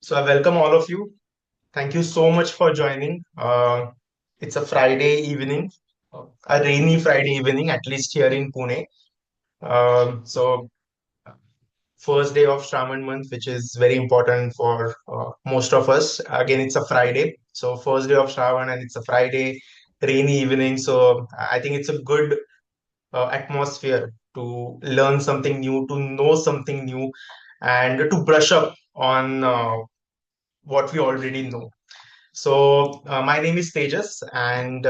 So I welcome all of you. Thank you so much for joining. It's a Friday evening, a rainy Friday evening, at least here in Pune. So first day of Shravan month, which is very important for most of us. Again, it's a Friday. So first day of Shravan and it's a Friday, rainy evening. So I think it's a good atmosphere to learn something new, to know something new, and to brush up on what we already know. So, my name is Tejas, and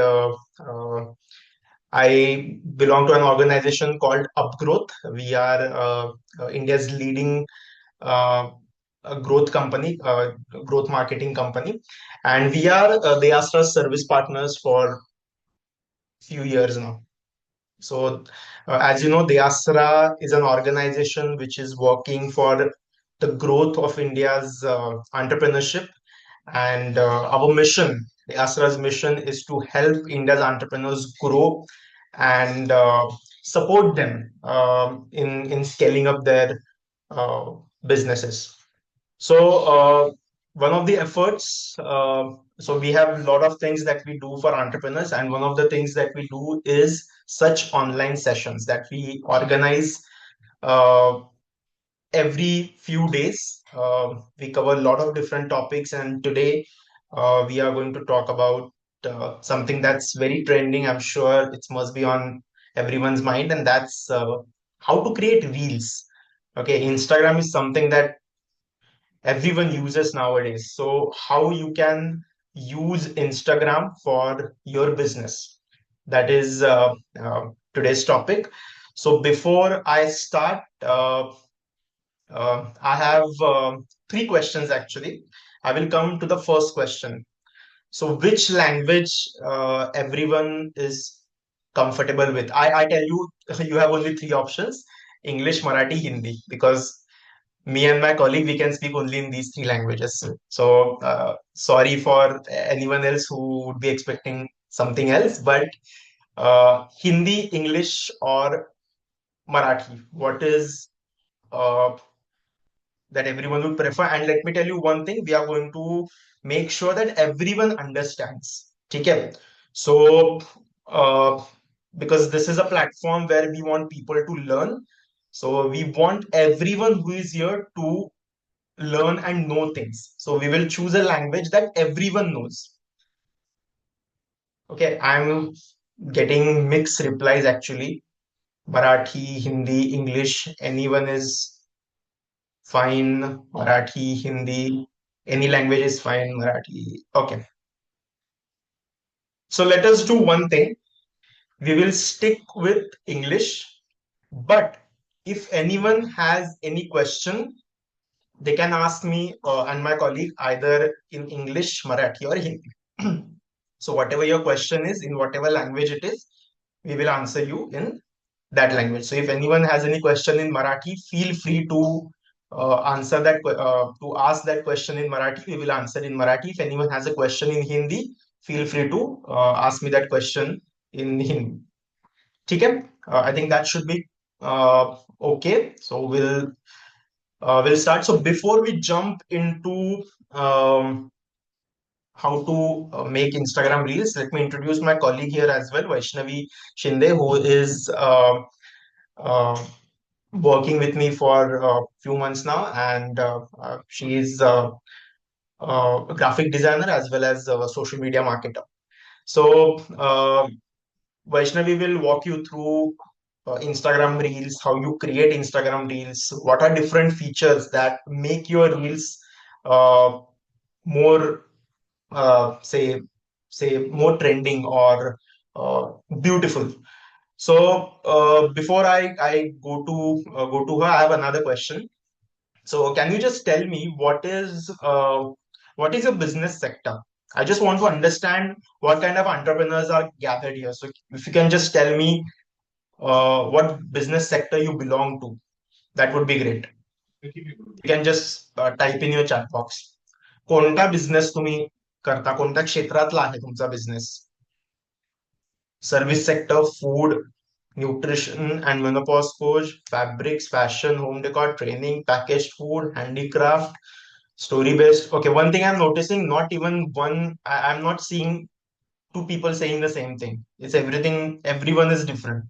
I belong to an organization called Upgrowth. We are India's leading uh, growth company, growth marketing company, and we are deAsra service partners for few years now. So, as you know, deAsra is an organization which is working for the growth of India's entrepreneurship. And our mission, the Asra's mission, is to help India's entrepreneurs grow and support them in scaling up their uh, businesses. So one of the efforts, so we have a lot of things that we do for entrepreneurs, and one of the things that we do is such online sessions that we organize uh, every few days. We cover a lot of different topics, and today we are going to talk about something that's very trending. I'm sure it must be on everyone's mind, and that's how to create reels. Okay, Instagram is something that everyone uses nowadays. So, how you can use Instagram for your business? That is today's topic. So, before I start, I have three questions actually. I will come to the first question. So, which language everyone is comfortable with? I tell you, you have only three options: English, Marathi, Hindi, because me and my colleague we can speak only in these three languages. So, sorry for anyone else who would be expecting something else, but Hindi, English, or Marathi. What is that everyone would prefer? And let me tell you one thing, we are going to make sure that everyone understands. Okay. So, uh, because this is a platform where we want people to learn. So we want everyone who is here to learn and know things. So we will choose a language that everyone knows. Okay. I'm getting mixed replies actually. Marathi, Hindi, English, anyone is fine. Marathi, Hindi, any language is fine. Marathi. Okay. So let us do one thing. We will stick with English, but if anyone has any question, they can ask me and my colleague either in English, Marathi, or Hindi. So whatever your question is, in whatever language it is, we will answer you in that language. So if anyone has any question in Marathi, feel free to answer that to ask that question in Marathi. We will answer in Marathi. If anyone has a question in Hindi, feel free to ask me that question in Hindi. Okay? I think that should be okay. So we'll start. So before we jump into how to make Instagram Reels, let me introduce my colleague here as well, Vaishnavi Shinde, who is uh, working with me for a few months now, and she is a graphic designer as well as a social media marketer. So, Vaishnavi will walk you through Instagram Reels, how you create Instagram Reels, what are different features that make your Reels uh, more, say, more trending or beautiful. So before I go to her, I have another question. So can you just tell me what is your business sector? I just want to understand what kind of entrepreneurs are gathered here. So if you can just tell me what business sector you belong to, that would be great. You can just type in your chat box. कोणता business तुम्ही करता कोणत्या क्षेत्रातला आहे तुमचा business service sector food nutrition and menopause coach, fabrics, fashion, home decor, training, packaged food, handicraft, Story based. Okay, one thing I'm noticing, not even one, I'm not seeing two people saying the same thing. It's everything, everyone is different.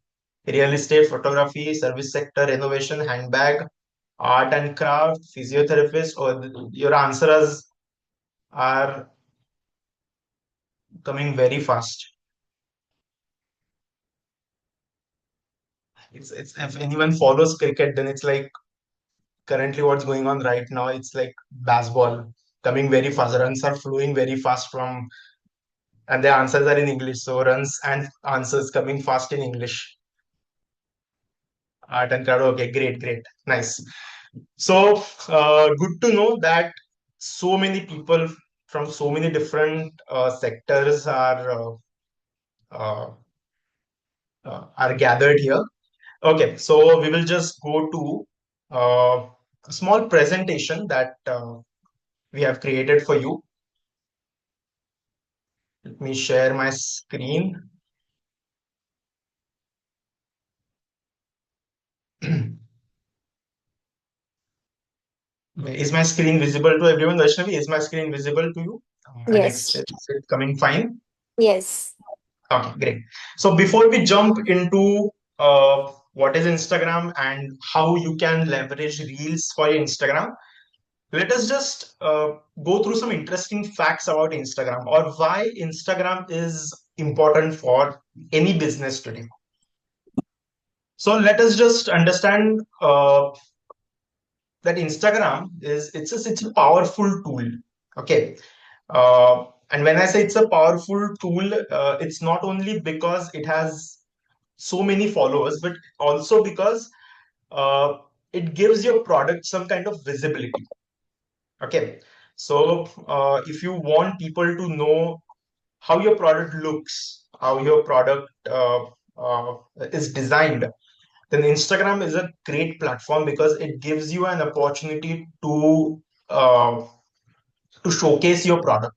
Real estate, photography, service sector, renovation, handbag, art and craft, physiotherapist, or your answers are coming very fast. It's if anyone follows cricket, then it's like currently what's going on right now. It's like baseball coming very fast. Runs are flowing very fast from, and the answers are in English. So runs and answers coming fast in English. Art and craft. Okay, great, great, nice. So good to know that so many people from so many different sectors uh, are gathered here. Okay, so we will just go to a small presentation that we have created for you. Let me share my screen. Is my screen visible to everyone? Vaishnavi, is my screen visible to you? Alex, Yes. is it coming fine? Yes. Okay, great. So before we jump into what is Instagram and how you can leverage Reels for your Instagram, let us just go through some interesting facts about Instagram or why Instagram is important for any business today. So let us just understand that Instagram is it's a powerful tool. Okay, and when I say it's a powerful tool, it's not only because it has so many followers, but also because uh, it gives your product some kind of visibility. Okay, so if you want people to know how your product looks, how your product is designed, then Instagram is a great platform because it gives you an opportunity uh, to showcase your product,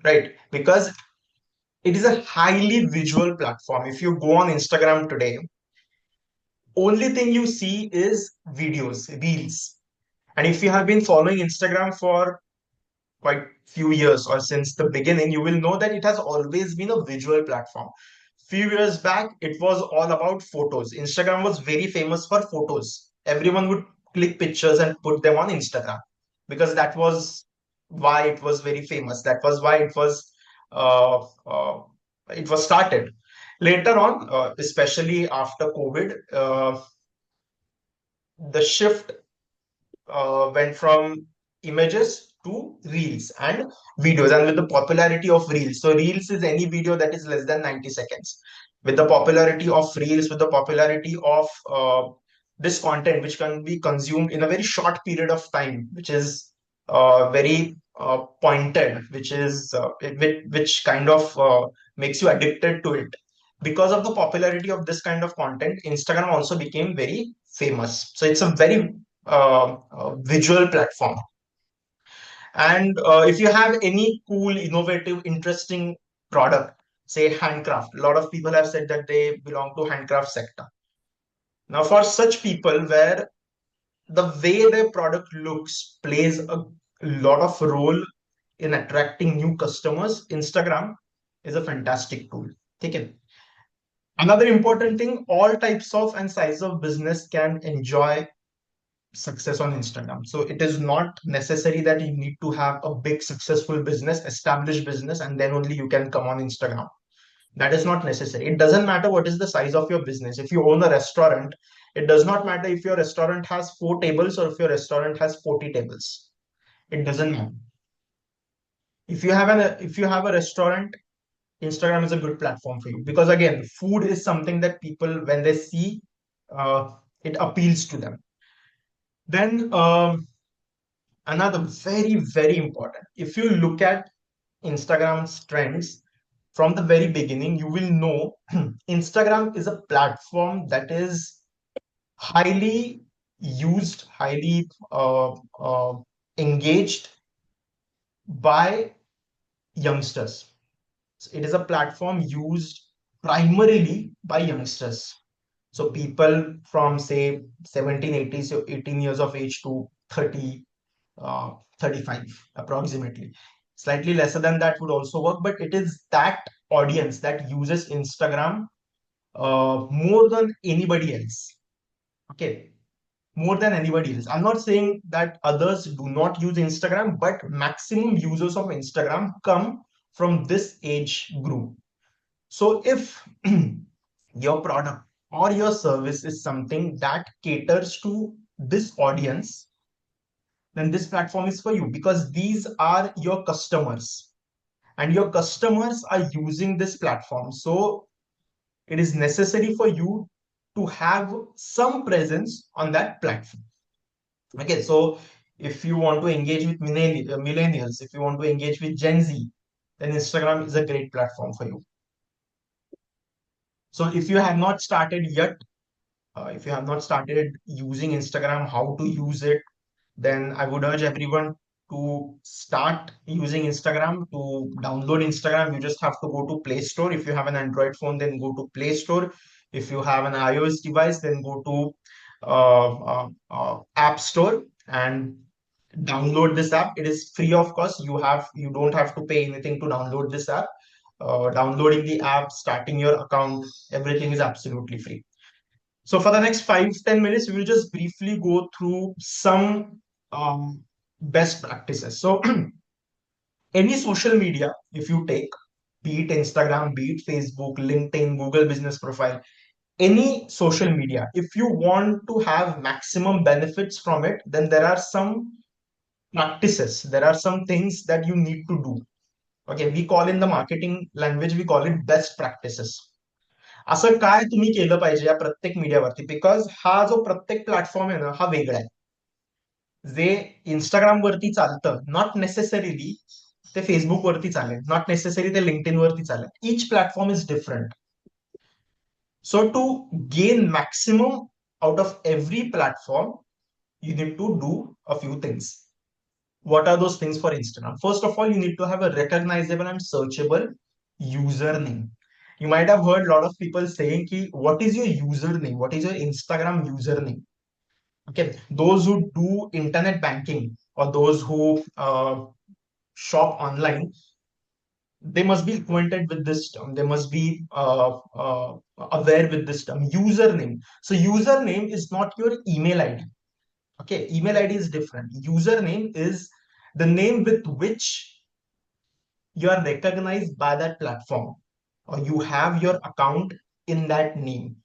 right? Because it is a highly visual platform. If you go on Instagram today, only thing you see is videos, reels. And if you have been following Instagram for quite few years or since the beginning, you will know that it has always been a visual platform. Few years back, it was all about photos. Instagram was very famous for photos. Everyone would click pictures and put them on Instagram because that was why it was very famous. That was why uh, uh, it was started. Later on, especially after COVID, the shift went from images to reels and videos, and with the popularity of reels, so reels is any video that is less than 90 seconds. With the popularity of reels, with the popularity of this content which can be consumed in a very short period of time, which is very pointed, which kind of makes you addicted to it. Because of the popularity of this kind of content, Instagram also became very famous. So it's a very visual platform. And if you have any cool, innovative, interesting product, say handcraft, a lot of people have said that they belong to handcraft sector. Now, for such people where the way their product looks plays a lot of role in attracting new customers, Instagram is a fantastic tool. Okay. Another important thing, all types of and size of business can enjoy success on Instagram. So it is not necessary that you need to have a big successful business, established business, and then only you can come on Instagram. That is not necessary. It doesn't matter what is the size of your business. If you own a restaurant, it does not matter if your restaurant has 4 tables or if your restaurant has 40 tables. It doesn't matter. If you have a restaurant, Instagram is a good platform for you because again, food is something that people when they see, it appeals to them. Then another very, very important. If you look at Instagram's trends from the very beginning, you will know Instagram is a platform that is highly used, highly engaged by youngsters. So it is a platform used primarily by youngsters. So people from say 17, 18 years of age to 30, 35 approximately. Slightly lesser than that would also work, but it is that audience that uses Instagram more than anybody else. Okay, more than anybody else. I'm not saying that others do not use Instagram, but maximum users of Instagram come from this age group. So if your product or your service is something that caters to this audience, then this platform is for you, because these are your customers and your customers are using this platform. So it is necessary for you to have some presence on that platform. Okay, so if you want to engage with millennials, if you want to engage with Gen Z, then Instagram is a great platform for you. So if you have not started yet, if you have not started using Instagram, how to use it, then I would urge everyone to start using Instagram. To download Instagram, you just have to go to Play Store. If you have an Android phone, then go to Play Store. If you have an iOS device, then go to App Store and download this app. It is free of cost. You don't have to pay anything to download this app. Downloading the app, starting your account, everything is absolutely free. So for the next 5 to 10 minutes, we will just briefly go through some best practices. So any social media, if you take, be it Instagram, be it Facebook, LinkedIn, Google Business Profile, any social media, if you want to have maximum benefits from it, then there are some practices, there are some things that you need to do. Okay, we call in the marketing language, we call it best practices. असं काय तुम्ही केलं पाहिजे या प्रत्येक मीडियावरती, because हा जो प्रत्येक प्लॅटफॉर्म आहे ना हा वेगळा आहे. जे इंस्टाग्राम वरती चालतं नॉट नेसेसरीली ते फेसबुक वरती चालेल, नॉट नेसेसरी ते लिंक्डइन वरती चालेल. Each platform is different. So to gain maximum out of every platform you need to do a few things. What are those things for Instagram? First of all, you need to have a recognizable and searchable username. You might have heard a lot of people saying ki, what is your username? What is your Instagram username? Okay, those who do internet banking or those who shop online, they must be acquainted with this term. They must be aware with this term, username. So username is not your email ID. Okay, email ID is different. Username is the name with which you are recognized by that platform, or you have your account in that name,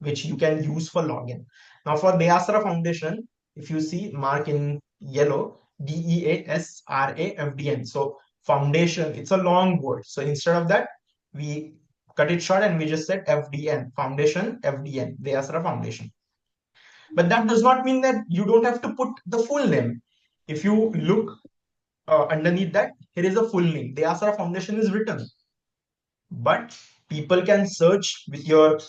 which you can use for login. Now, for deAsra Foundation, if you see mark in yellow, DEASRAFDN. So foundation, it's a long word. So instead of that, we cut it short and we just said FDN, Foundation, FDN, deAsra Foundation. But that does not mean that you don't have to put the full name. If you look underneath that, here is a full name. deAsra Foundation is written. But people can search with your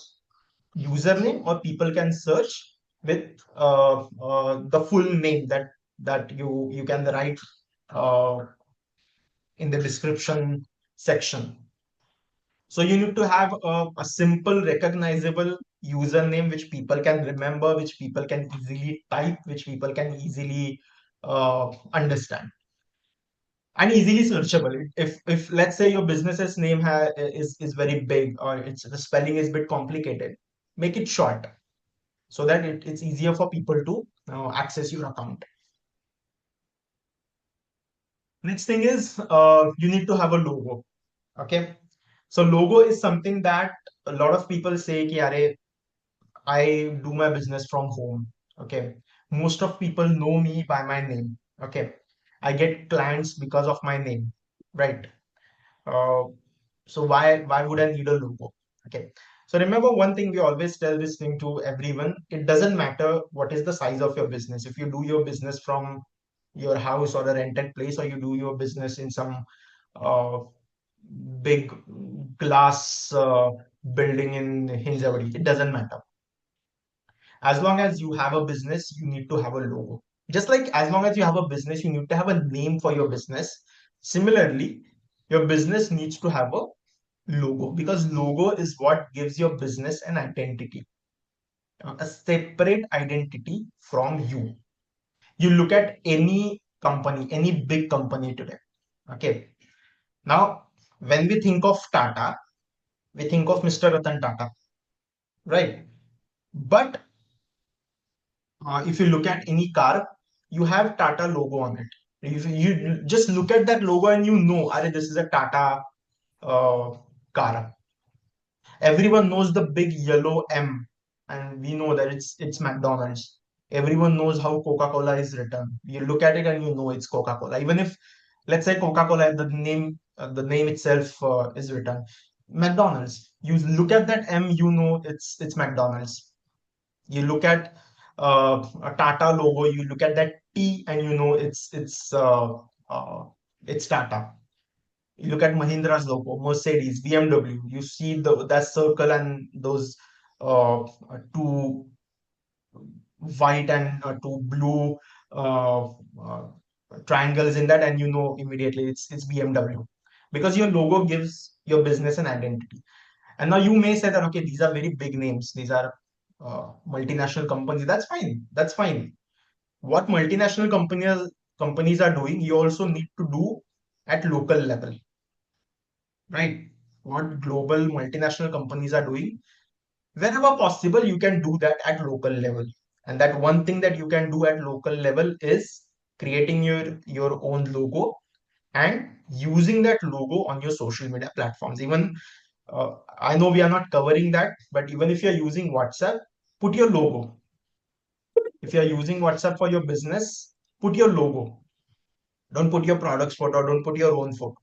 username, or people can search with the full name that you can write uh, in the description section. So you need to have a simple recognizable username which people can remember, which people can easily type, which people can easily understand, and easily searchable. If let's say your business's name is very big, or it's the spelling is a bit complicated, make it short so that it's easier for people to access your account. Next thing is you need to have a logo. Okay, so logo is something that a lot of people say ki, Are, I do my business from home. Okay, most of people know me by my name. Okay, I get clients because of my name, right? uh, so why would I need a logo? Okay, so remember one thing, we always tell this thing to everyone: it doesn't matter what is the size of your business. If you do your business from your house or a rented place, or you do your business in some uh, big glass building in Hinjawadi, it doesn't matter. As long as you have a business, you need to have a logo. Just like as long as you have a business, you need to have a name for your business. Similarly, your business needs to have a logo, because logo is what gives your business an identity, a separate identity from you. You look at any company, any big company today. Okay. Now, when we think of Tata, we think of Mr. Ratan Tata, right? But if you look at any car, you have Tata logo on it. If you just look at that logo and you know, Are, this is a Tata car. Everyone knows the big yellow M, and we know that it's McDonald's. Everyone knows how Coca-Cola is written. You look at it and you know it's Coca-Cola. Even if, let's say, Coca-Cola, the name itself is written McDonald's. You look at that M, you know it's McDonald's. You look at a Tata logo, you look at that T, and you know it's Tata. You look at Mahindra's logo, Mercedes, BMW. You see that circle and those two white and two blue uh, uh, triangles in that, and you know immediately it's BMW, because your logo gives your business an identity. And now you may say that, okay, these are very big names, these are multinational companies. That's fine. That's fine. What multinational companies are doing, you also need to do at local level, right? What global multinational companies are doing, wherever possible, you can do that at local level. And that one thing that you can do at local level is creating your own logo and using that logo on your social media platforms. Even I know we are not covering that, but even if you're using WhatsApp, put your logo. If you're using WhatsApp for your business, put your logo. Don't put your products photo, don't put your own photo.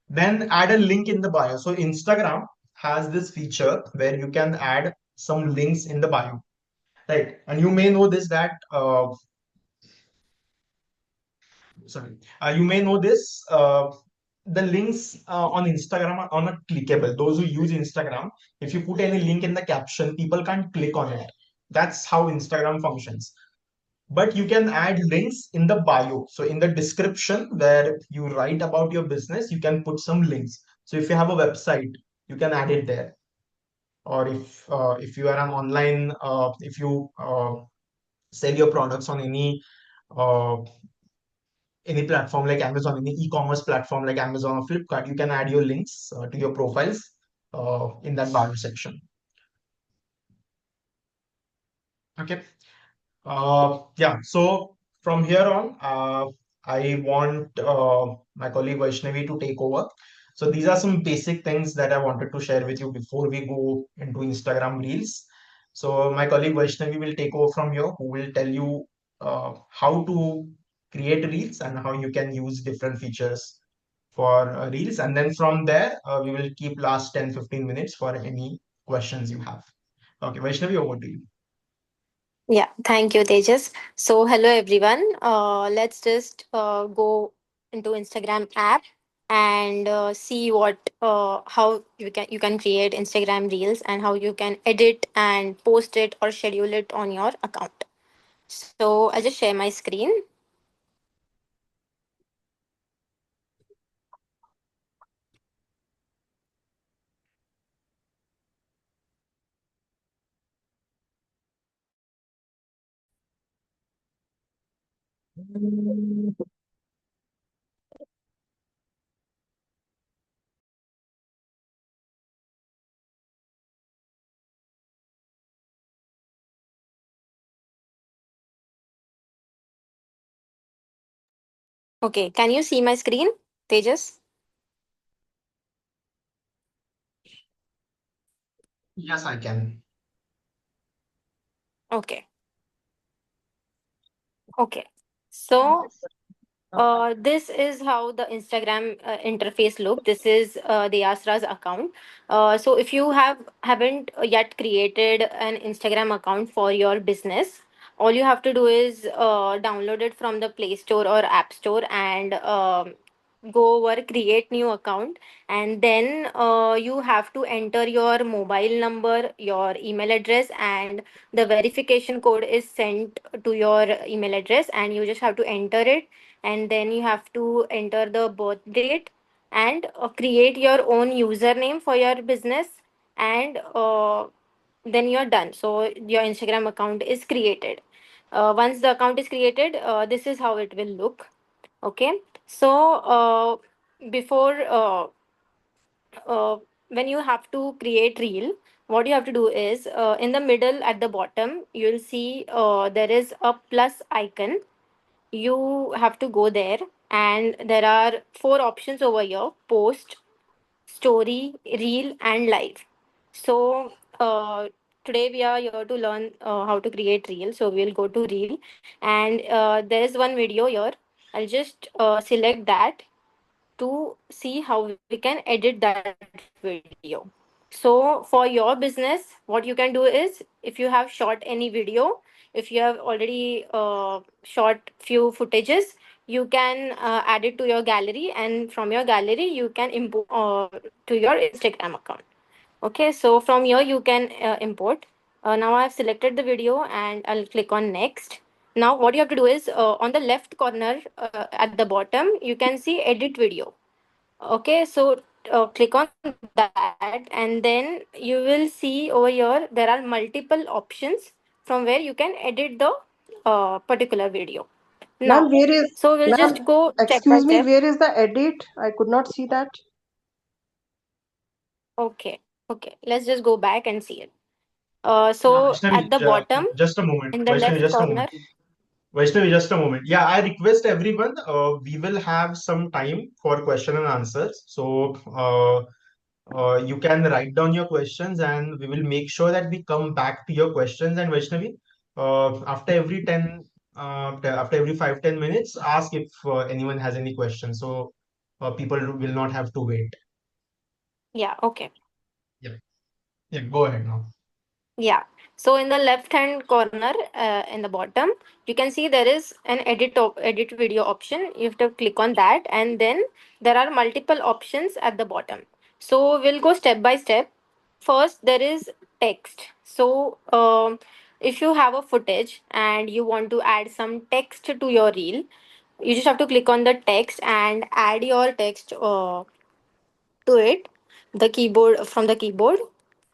Then add a link in the bio. So Instagram has this feature where you can add some links in the bio, right? And you may know this that sorry, you may know this. The links on Instagram are not clickable. Those who use Instagram, if you put any link in the caption, people can't click on it. That's how Instagram functions. But you can add links in the bio. So in the description where you write about your business, you can put some links. So if you have a website, you can add it there. Or if you are an online, if you sell your products on uh, any platform like Amazon, any e-commerce platform like Amazon or Flipkart, you can add your links to your profiles in that bio section. Okay. Yeah, so from here on, I want my colleague Vaishnavi to take over. So these are some basic things that I wanted to share with you before we go into Instagram Reels. So my colleague Vaishnavi will take over from here, who will tell you how to create Reels and how you can use different features for Reels. And then from there, we will keep last 10-15 minutes for any questions you have. Okay, Vaishnavi, over to you. Yeah, thank you, Tejas. So, hello everyone. Let's just go into Instagram app and see what how you can create Instagram Reels and how you can edit and post it or schedule it on your account. So, I'll just share my screen. Okay, can you see my screen, Tejas? Yes, I can. Okay, okay. So, this is how the Instagram interface look. This is the Asra's account. So if you haven't yet created an Instagram account for your business, all you have to do is download it from the Play Store or App Store and go over create new account, and then you have to enter your mobile number, your email address, and the verification code is sent to your email address, and you just have to enter it, and then you have to enter the birth date and create your own username for your business, and then you're done. So your Instagram account is created. Once the account is created, this is how it will look. Okay. So before uh, when you have to create reel, what you have to do is, in the middle at the bottom you'll see there is a plus icon. You have to go there, and there are four options over here: post, story, reel, and live. So today we are here to learn how to create reel. So we'll go to reel, and there is one video here. I'll just select that to see how we can edit that video. So for your business, what you can do is, if you have shot any video, if you have already shot few footages, you can add it to your gallery, and from your gallery you can import to your Instagram account. Okay, so from here you can import. Now I have selected the video and I'll click on next. Now what you have to do is, on the left corner at the bottom you can see edit video. Okay, so click on that, and then you will see over here there are multiple options from where you can edit the particular video. Now, Ma'am, where is, so we'll just ma'am, go step by excuse me, step. where is the edit? I could not see that. Okay, okay, let's just go back and see it. Yeah, So Vaishnavi, at the bottom just a moment. in the Vaishnavi, left just a corner. moment. Vaishnavi, just a moment. Yeah, I request everyone, we will have some time for question and answers. So you can write down your questions and we will make sure that we come back to your questions. And Vaishnavi, after every 10, after every 5-10 minutes, ask if anyone has any questions. So people will not have to wait. Yeah, okay. Yeah, yeah, go ahead now. Yeah. So in the left hand corner, in the bottom, you can see there is an edit video option. You have to click on that, and then there are multiple options at the bottom. So we'll go step by step. First, there is text. So if you have a footage and you want to add some text to your reel, you just have to click on the text and add your text to it, the keyboard, from the keyboard.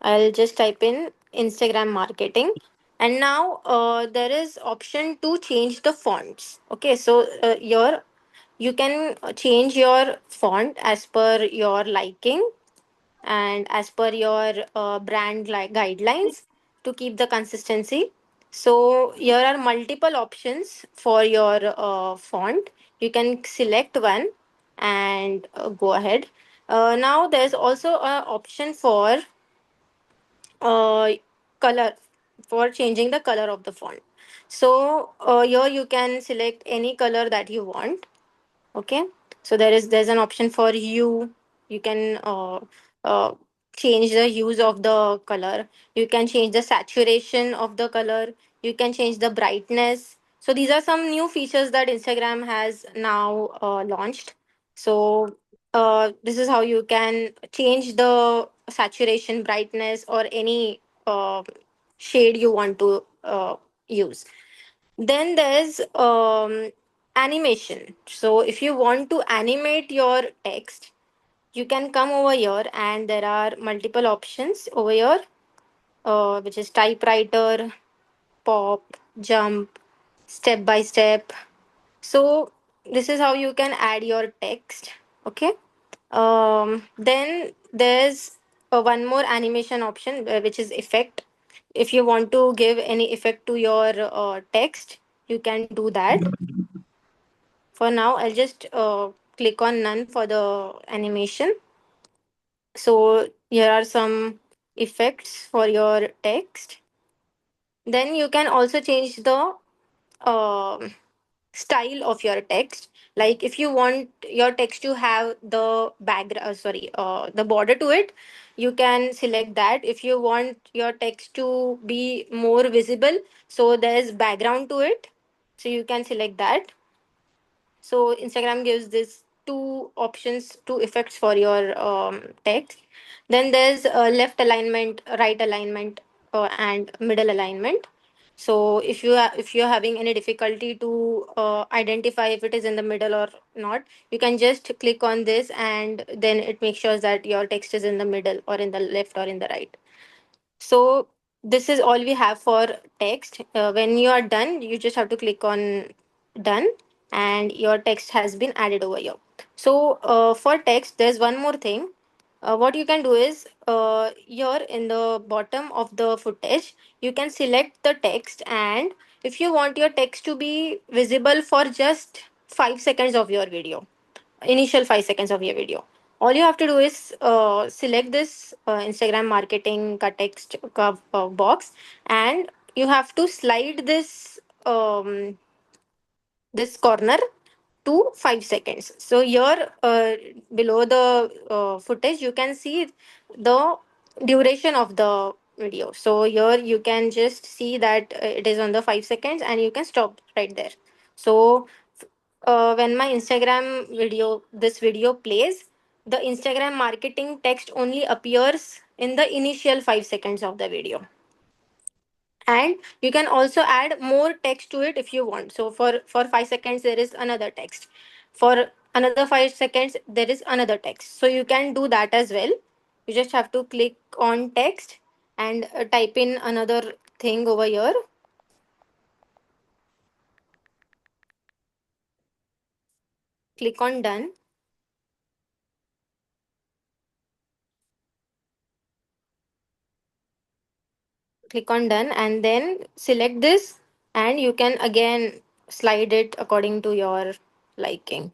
I'll just type in Instagram marketing, and now there is option to change the fonts. Okay, so your you can change your font as per your liking and as per your brand like guidelines to keep the consistency. So here are multiple options for your font. You can select one and go ahead. Now there's also an option for uh, color, for changing the color of the font. So here you can select any color that you want. Okay, so there's an option for hue. You can uh, change the hues of the color. You can change the saturation of the color. You can change the brightness. So these are some new features that Instagram has now launched. So this is how you can change the saturation, brightness, or any shade you want to use. Then there's animation. So if you want to animate your text, you can come over here, and there are multiple options over here, which is typewriter, pop, jump, step by step. So this is how you can add your text. Okay. Then there's one more animation option, which is effect. If you want to give any effect to your text, you can do that. For now, I'll just click on none for the animation. So here are some effects for your text. Then you can also change the style of your text. Like if you want your text to have the background, sorry, the border to it, you can select that. If you want your text to be more visible, so there's background to it, so you can select that. So Instagram gives this two options, two effects for your text. Then there's left alignment, right alignment, and middle alignment. So if you're having any difficulty to identify if it is in the middle or not, you can just click on this, and then it makes sure that your text is in the middle or in the left or in the right. So This is all we have for text. When you are done, you just have to click on done, and your text has been added over here. So for text, there's one more thing. What you can do is, here in the bottom of the footage, you can select the text, and if you want your text to be visible for just 5 seconds of your video, initial 5 seconds of your video, all you have to do is select this Instagram marketing text box, and you have to slide this corner to 5 seconds. So here, below the footage, you can see the duration of the video. So here you can just see that it is on the 5 seconds, and you can stop right there. So when my Instagram video, this video plays, the Instagram marketing text only appears in the initial 5 seconds of the video. And you can also add more text to it if you want. So for 5 seconds there is another text, for another 5 seconds there is another text, so you can do that as well. You just have to click on text and type in another thing over here. Click on done. Click on done, and then select this, and you can again slide it according to your liking.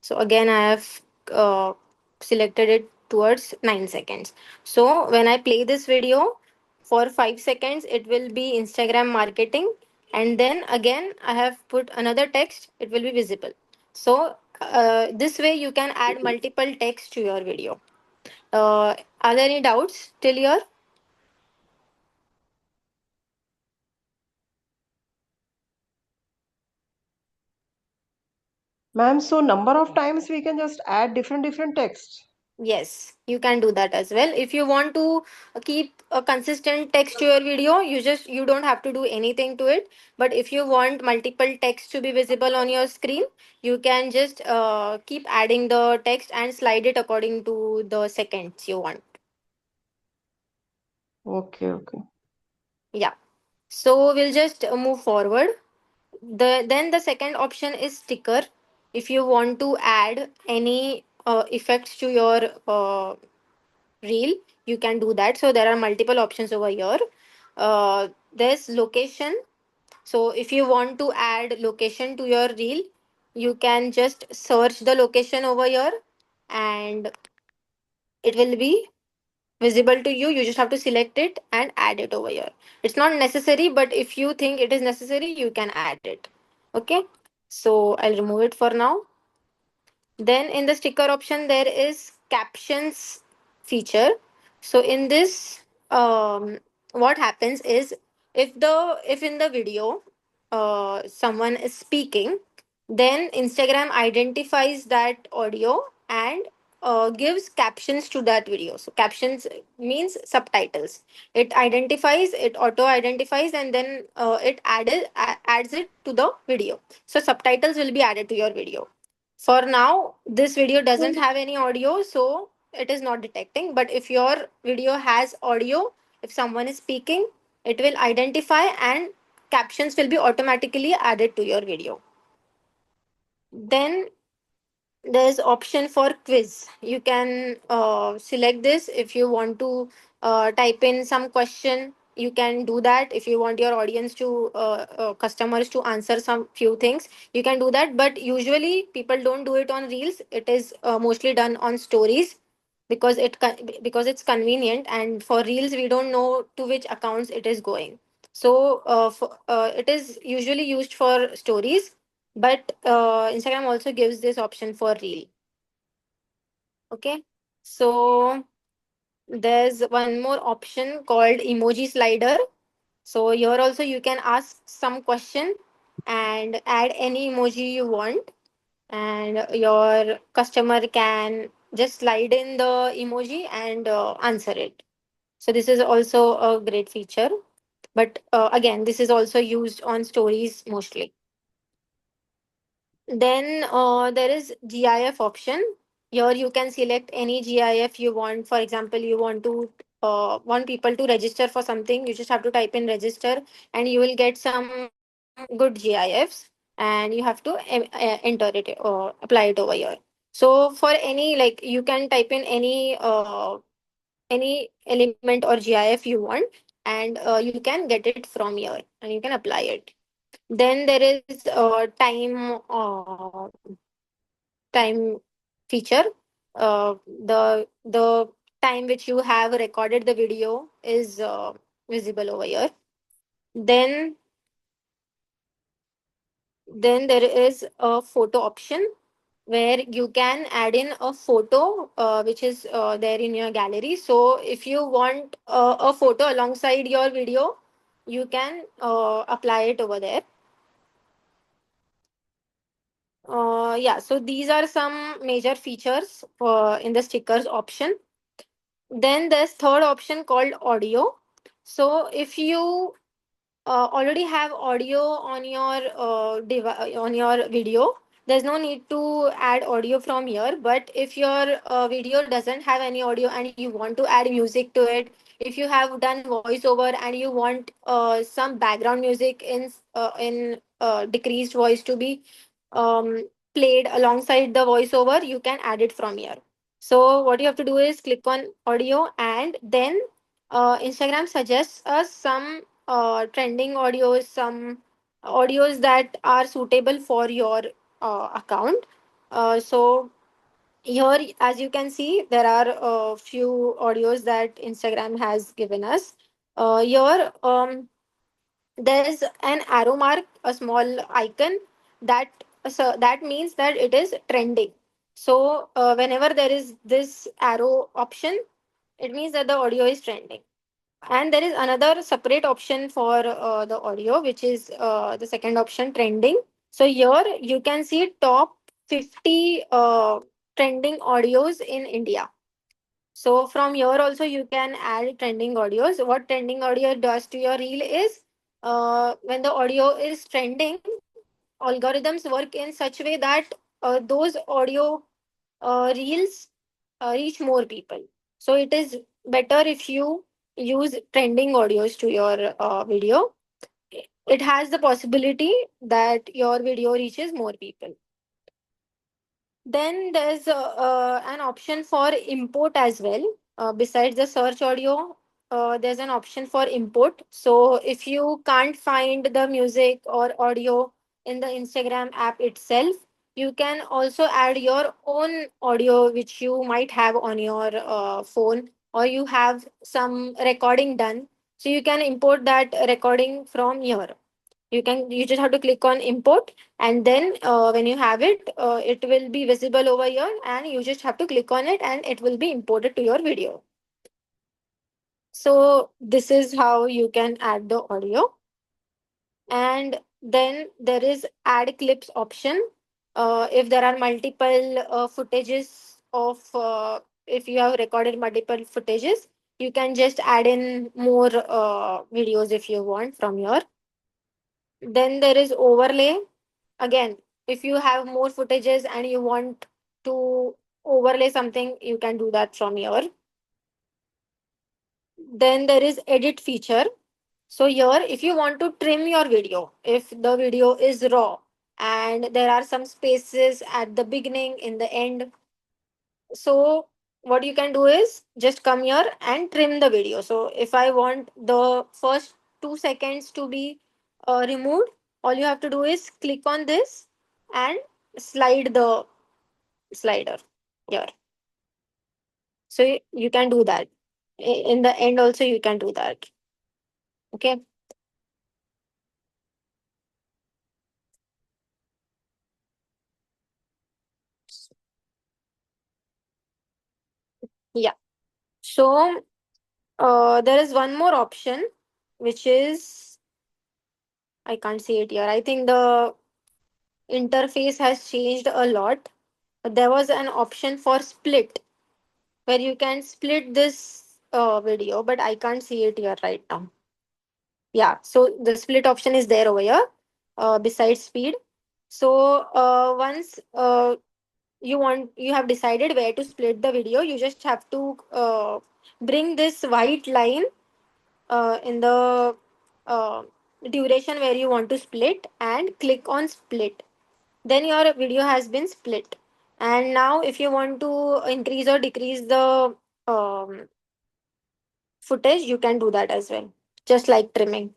So again I have uh, selected it towards 9 seconds. So when I play this video for 5 seconds, it will be Instagram marketing, and then again I have put another text, it will be visible. So this way you can add multiple text to your video. Are there any doubts till here? Ma'am, so number of times we can just add different texts. Yes, you can do that as well. If you want to keep a consistent text to your video, you don't have to do anything to it. But if you want multiple text to be visible on your screen, you can just keep adding the text and slide it according to the seconds you want. Okay, okay. Yeah. So we'll just move forward. Then the second option is sticker. If you want to add any effects to your reel, you can do that. So there are multiple options over here. There's location. So if you want to add location to your reel, you can just search the location over here, and it will be visible to you. You just have to select it and add it over here. It's not necessary, but if you think it is necessary, you can add it. Okay, so I'll remove it for now. Then in the sticker option, there is captions feature. So in this, what happens is, if in the video someone is speaking, then Instagram identifies that audio and gives captions to that video. So captions means subtitles. It identifies, it auto identifies, and then adds it to the video. So subtitles will be added to your video. For now, this video doesn't have any audio, so it is not detecting. But if your video has audio, if someone is speaking, it will identify, and captions will be automatically added to your video. Then there's option for quiz. You can select this. If you want to type in some question, you can do that. If you want your audience to customers to answer some few things, you can do that. But usually people don't do it on reels. It is mostly done on stories, because it's convenient, and for reels we don't know to which accounts it is going. So it is usually used for stories, but Instagram also gives this option for reel. Okay, so there's one more option called emoji slider. So here also you can ask some question and add any emoji you want, and your customer can just slide in the emoji and answer it. So this is also a great feature, but again, this is also used on stories mostly. Then there is GIF option. Here you can select any GIF you want. For example, you want to want people to register for something, you just have to type in register, and you will get some good GIFs, and you have to enter it or apply it over here. So for any, like, you can type in any element or GIF you want, and you can get it from here and you can apply it. Then there is time feature. The time which you have recorded the video is visible over here. Then there is a photo option where you can add in a photo which is there in your gallery. So if you want a photo alongside your video, you can apply it over there. Yeah, so these are some major features in the stickers option. Then there's third option called audio. So if you already have audio on your on your video, there's no need to add audio from here. But if your video doesn't have any audio and you want to add music to it, if you have done voiceover and you want some background music in decreased voice to be um, played alongside the voiceover, you can add it from here. So what you have to do is click on audio, and then Instagram suggests us some trending audios, some audios that are suitable for your account. So here, as you can see, there are a few audios that Instagram has given us. Here, there's an arrow mark, a small icon that, so that means that it is trending. So whenever there is this arrow option, it means that the audio is trending. And there is another separate option for the audio, which is the second option, trending. So here you can see top 50 trending audios in India. So from here also you can add trending audios. What trending audio does to your reel is, when the audio is trending, algorithms work in such way that those audio reels reach more people. So it is better if you use trending audios to your video. It has the possibility that your video reaches more people. Then there's an option for import as well. Besides the search audio, there's an option for import. So if you can't find the music or audio in the Instagram app itself, you can also add your own audio which you might have on your phone, or you have some recording done. So you can import that recording from here. You just have to click on import, and then when you have it, it will be visible over here, and you just have to click on it and it will be imported to your video. So this is how you can add the audio. And then there is add clips option. If there are multiple footages of if you have recorded multiple footages, you can just add in more videos if you want from here. Then there is overlay. Again, if you have more footages and you want to overlay something, you can do that from here. Then there is edit feature. So here, if you want to trim your video, if the video is raw and there are some spaces at the beginning, in the end, so what you can do is just come here and trim the video. So if I want the first 2 seconds to be removed, all you have to do is click on this and slide the slider here. So you can do that. In the end also you can do that. Okay. Yeah. So there is one more option, which is, I can't see it here. I think the interface has changed a lot. There was an option for split, where you can split this video, but I can't see it here right now. Yeah, so the split option is there over here, besides speed. So once you have decided where to split the video, you just have to bring this white line in the uh, duration where you want to split, and click on split. Then your video has been split. And now if you want to increase or decrease the um, footage, you can do that as well, just like trimming.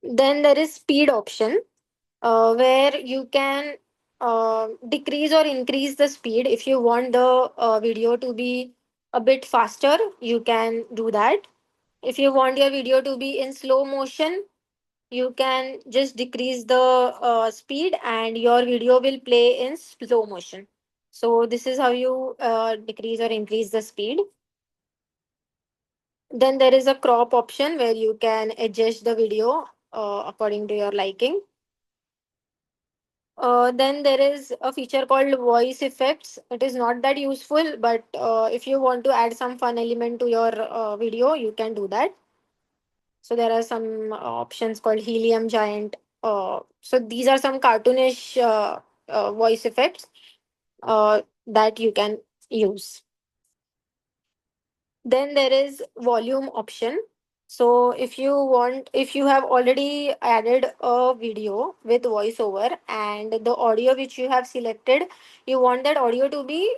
Then there is speed option, where you can decrease or increase the speed. If you want the video to be a bit faster, you can do that. If you want your video to be in slow motion, you can just decrease the speed and your video will play in slow motion. So this is how you decrease or increase the speed. Then there is a crop option where you can adjust the video according to your liking. Then there is a feature called voice effects. It is not that useful, but if you want to add some fun element to your video, you can do that. So there are some options called helium giant. So these are some cartoonish voice effects that you can use. Then there is volume option. So if you have already added a video with voiceover and the audio which you have selected, you want that audio to be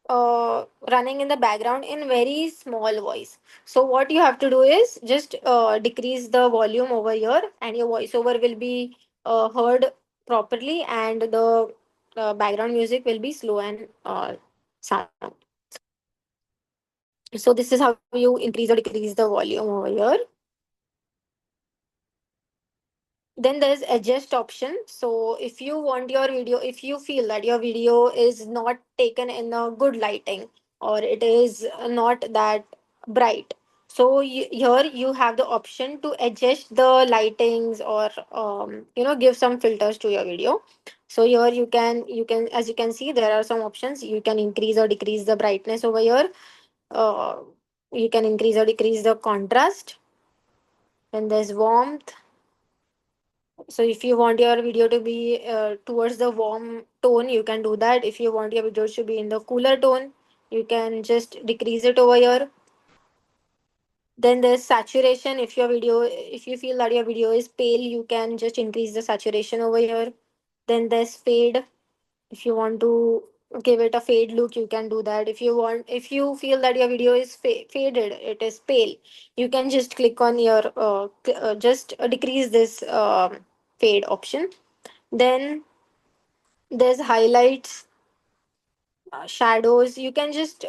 running in the background in very small voice. So what you have to do is just decrease the volume over here, and your voiceover will be heard properly, and the background music will be slow and sound. So this is how you increase or decrease the volume over here. Then there's adjust option. So if you want your video, if you feel that your video is not taken in a good lighting, or it is not that bright, so here you have the option to adjust the lightings, or give some filters to your video. So here you can, as you can see, there are some options. You can increase or decrease the brightness over here. uh, you can increase or decrease the contrast. Then there's warmth. So if you want your video to be towards the warm tone, you can do that. If you want your video to be in the cooler tone, you can just decrease it over here. Then there's saturation. If you feel that your video is pale, you can just increase the saturation over here. Then there's fade. If you want to give it a fade look, you can do that. If you feel that your video is faded, it is pale, you can just click on your just decrease this fade option. Then there's highlights, shadows. You can just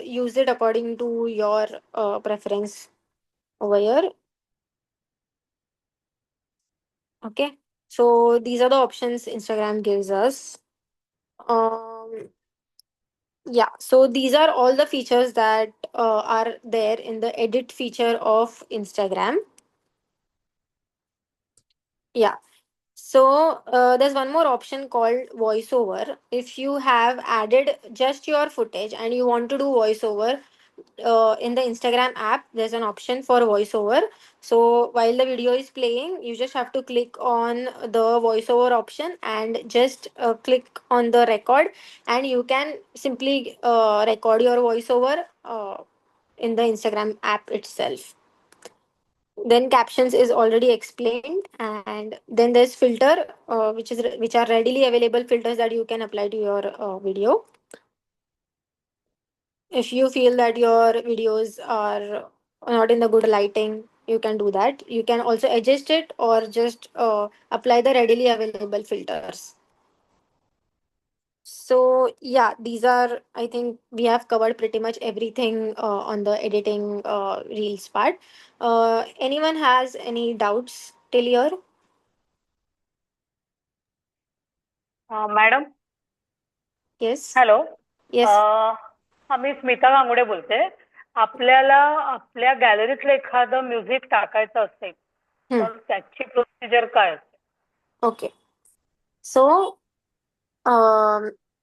use it according to your preference over here. Okay. So these are the options Instagram gives us. Um, yeah. So these are all the features that are there in the edit feature of Instagram. Yeah. So there's one more option called voiceover. If you have added just your footage and you want to do voiceover, in the Instagram app, there's an option for voiceover. So while the video is playing, you just have to click on the voiceover option and just click on the record, and you can simply record your voiceover in the Instagram app itself. Then captions is already explained, and then there's filter, which are readily available filters that you can apply to your video. If you feel that your videos are not in the good lighting, you can do that. You can also adjust it, or just apply the readily available filters. So yeah, these are, I think we have covered pretty much everything on the editing reels part. Anyone has any doubts till here? Madam, Yes. Hello. Yes. मी स्मिता गांगुडे बोलते. आपल्याला आपल्या गॅलरीतलं एखादं music टाकायचं असेल Hmm. तर त्याची procedure काय असते? Okay. So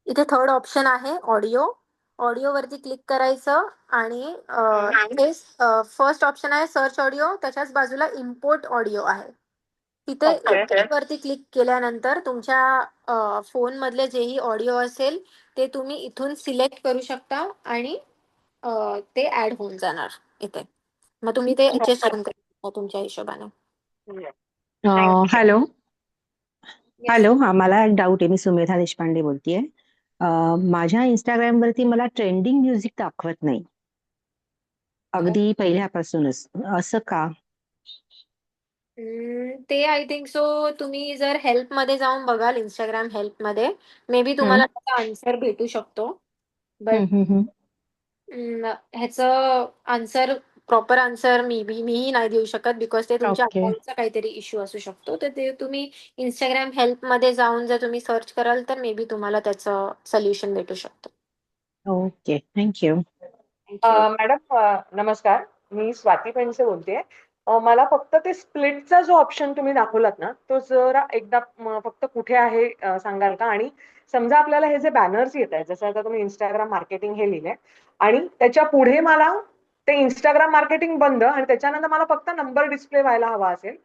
इथे थर्ड ऑप्शन आहे ऑडिओ. ऑडिओ वरती क्लिक करायचं, आणि फर्स्ट ऑप्शन आहे सर्च ऑडिओ, त्याच्याच बाजूला इम्पोर्ट ऑडिओ आहे. तिथे वरती क्लिक केल्यानंतर तुमच्या फोन मधले जेही ऑडिओ असेल ते तुम्ही इथून सिलेक्ट करू शकता, आणि ते ऍड होऊन जाणार इथे. मग तुम्ही ते ऍडजस्ट करून करा तुमच्या हिशोबाने. थँक्यू. Hello Yes. हॅलो हा मला एक डाऊट आहे. मी सुमेधा देशपांडे बोलतेय. माझ्या इंस्टाग्राम वरती मला ट्रेंडिंग म्युझिक दाखवत नाही अगदी पहिल्यापासूनच. असं का? ते आय थिंक सो तुम्ही जर हेल्प मध्ये जाऊन बघाल, इंस्टाग्राम हेल्प मध्ये मे बी हम्म, तुम्हाला त्याचा आन्सर भेटू शकतो. बट हम्म. ह्याचं आन्सर, प्रॉपर आन्सर मीही नाही देऊ शकत, बिकॉज ते तुमच्या ओके अकाउंटचा काहीतरी इश्यू असू शकतो. तर ते तुम्ही इंस्टाग्राम हेल्प मध्ये जाऊन जर तुम्ही सर्च कराल तर मे बी तुम्हाला त्याचं सोल्युशन भेटू शकतं. Okay thank you. थँक्यू. मॅडम नमस्कार. मी स्वाती पेंडसे बोलतेय. मला फक्त ते स्प्लिटचा जो ऑप्शन तुम्ही दाखवलात ना, तो जरा एकदा फक्त कुठे आहे सांगाल का? आणि समजा आपल्याला हे जे बॅनर्स येत आहेत, जसं आता तुम्ही इंस्टाग्राम मार्केटिंग हे लिहिलंय आणि त्याच्या पुढे मला ते इंस्टाग्राम मार्केटिंग बंद आणि त्याच्यानंतर मला फक्त नंबर डिस्प्ले व्हायला हवा असेल,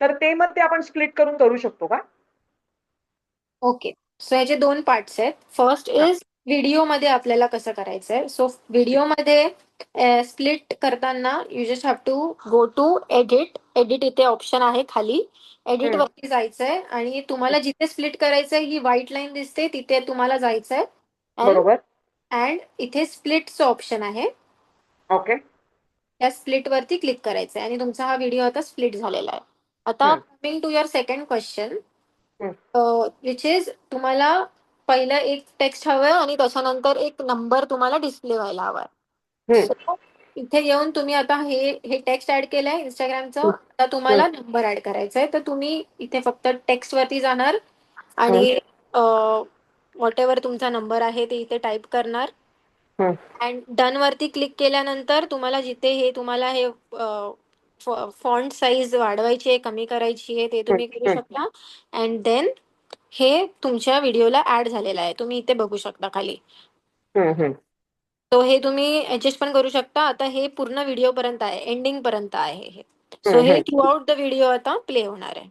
तर ते मग ते आपण स्प्लिट करून करू शकतो का? ओके, सो याचे दोन पार्ट्स आहेत. फर्स्ट इज व्हिडिओ मध्ये आपल्याला कसं करायचंय. सो व्हिडिओ मध्ये स्प्लिट करताना you just have to go to edit. Edit इथे ऑप्शन आहे खाली. Edit hmm. वरती जायचंय आणि तुम्हाला जिथे स्प्लिट करायचंय ही व्हाईट लाईन दिसते तिथे तुम्हाला जायचंय. बरोबर. अँड इथे स्प्लिटचं ऑप्शन आहे. ओके. त्या स्प्लिट वरती क्लिक करायचंय आणि तुमचा हा व्हिडिओ आता स्प्लिट झालेला आहे. आता hmm. Coming to your second question, hmm. Which is तुम्हाला पहिलं एक टेक्स्ट हवंय आणि त्याच्यानंतर एक नंबर तुम्हाला डिस्प्ले व्हायला हवाय. हम्म. सो इथे येऊन तुम्ही आता हे टेक्स्ट ऍड केलंय इंस्टाग्रामचं, आता तुम्हाला नंबर ऍड करायचा आहे. तर तुम्ही इथे फक्त टेक्स्ट वरती जाणार आणि व्हॉट एव्हर तुमचा नंबर आहे ते इथे टाईप करणार. हम्म. अँड डन वरती क्लिक केल्यानंतर तुम्हाला जिथे हे तुम्हाला हे फॉन्ट साईज वाढवायची आहे, कमी करायची आहे, ते तुम्ही करू शकता. अँड देन हे तुमच्या व्हिडिओला ऍड झालेलं आहे, तुम्ही इथे बघू शकता खाली. हम्म. तो हे तुम्ही ऍडजस्ट पण करू शकता. आता हे पूर्ण व्हिडिओ पर्यंत आहे, एंडिंग पर्यंत आहे हे. सो हे थ्रू आउट द व्हिडिओ आता प्ले होणार आहे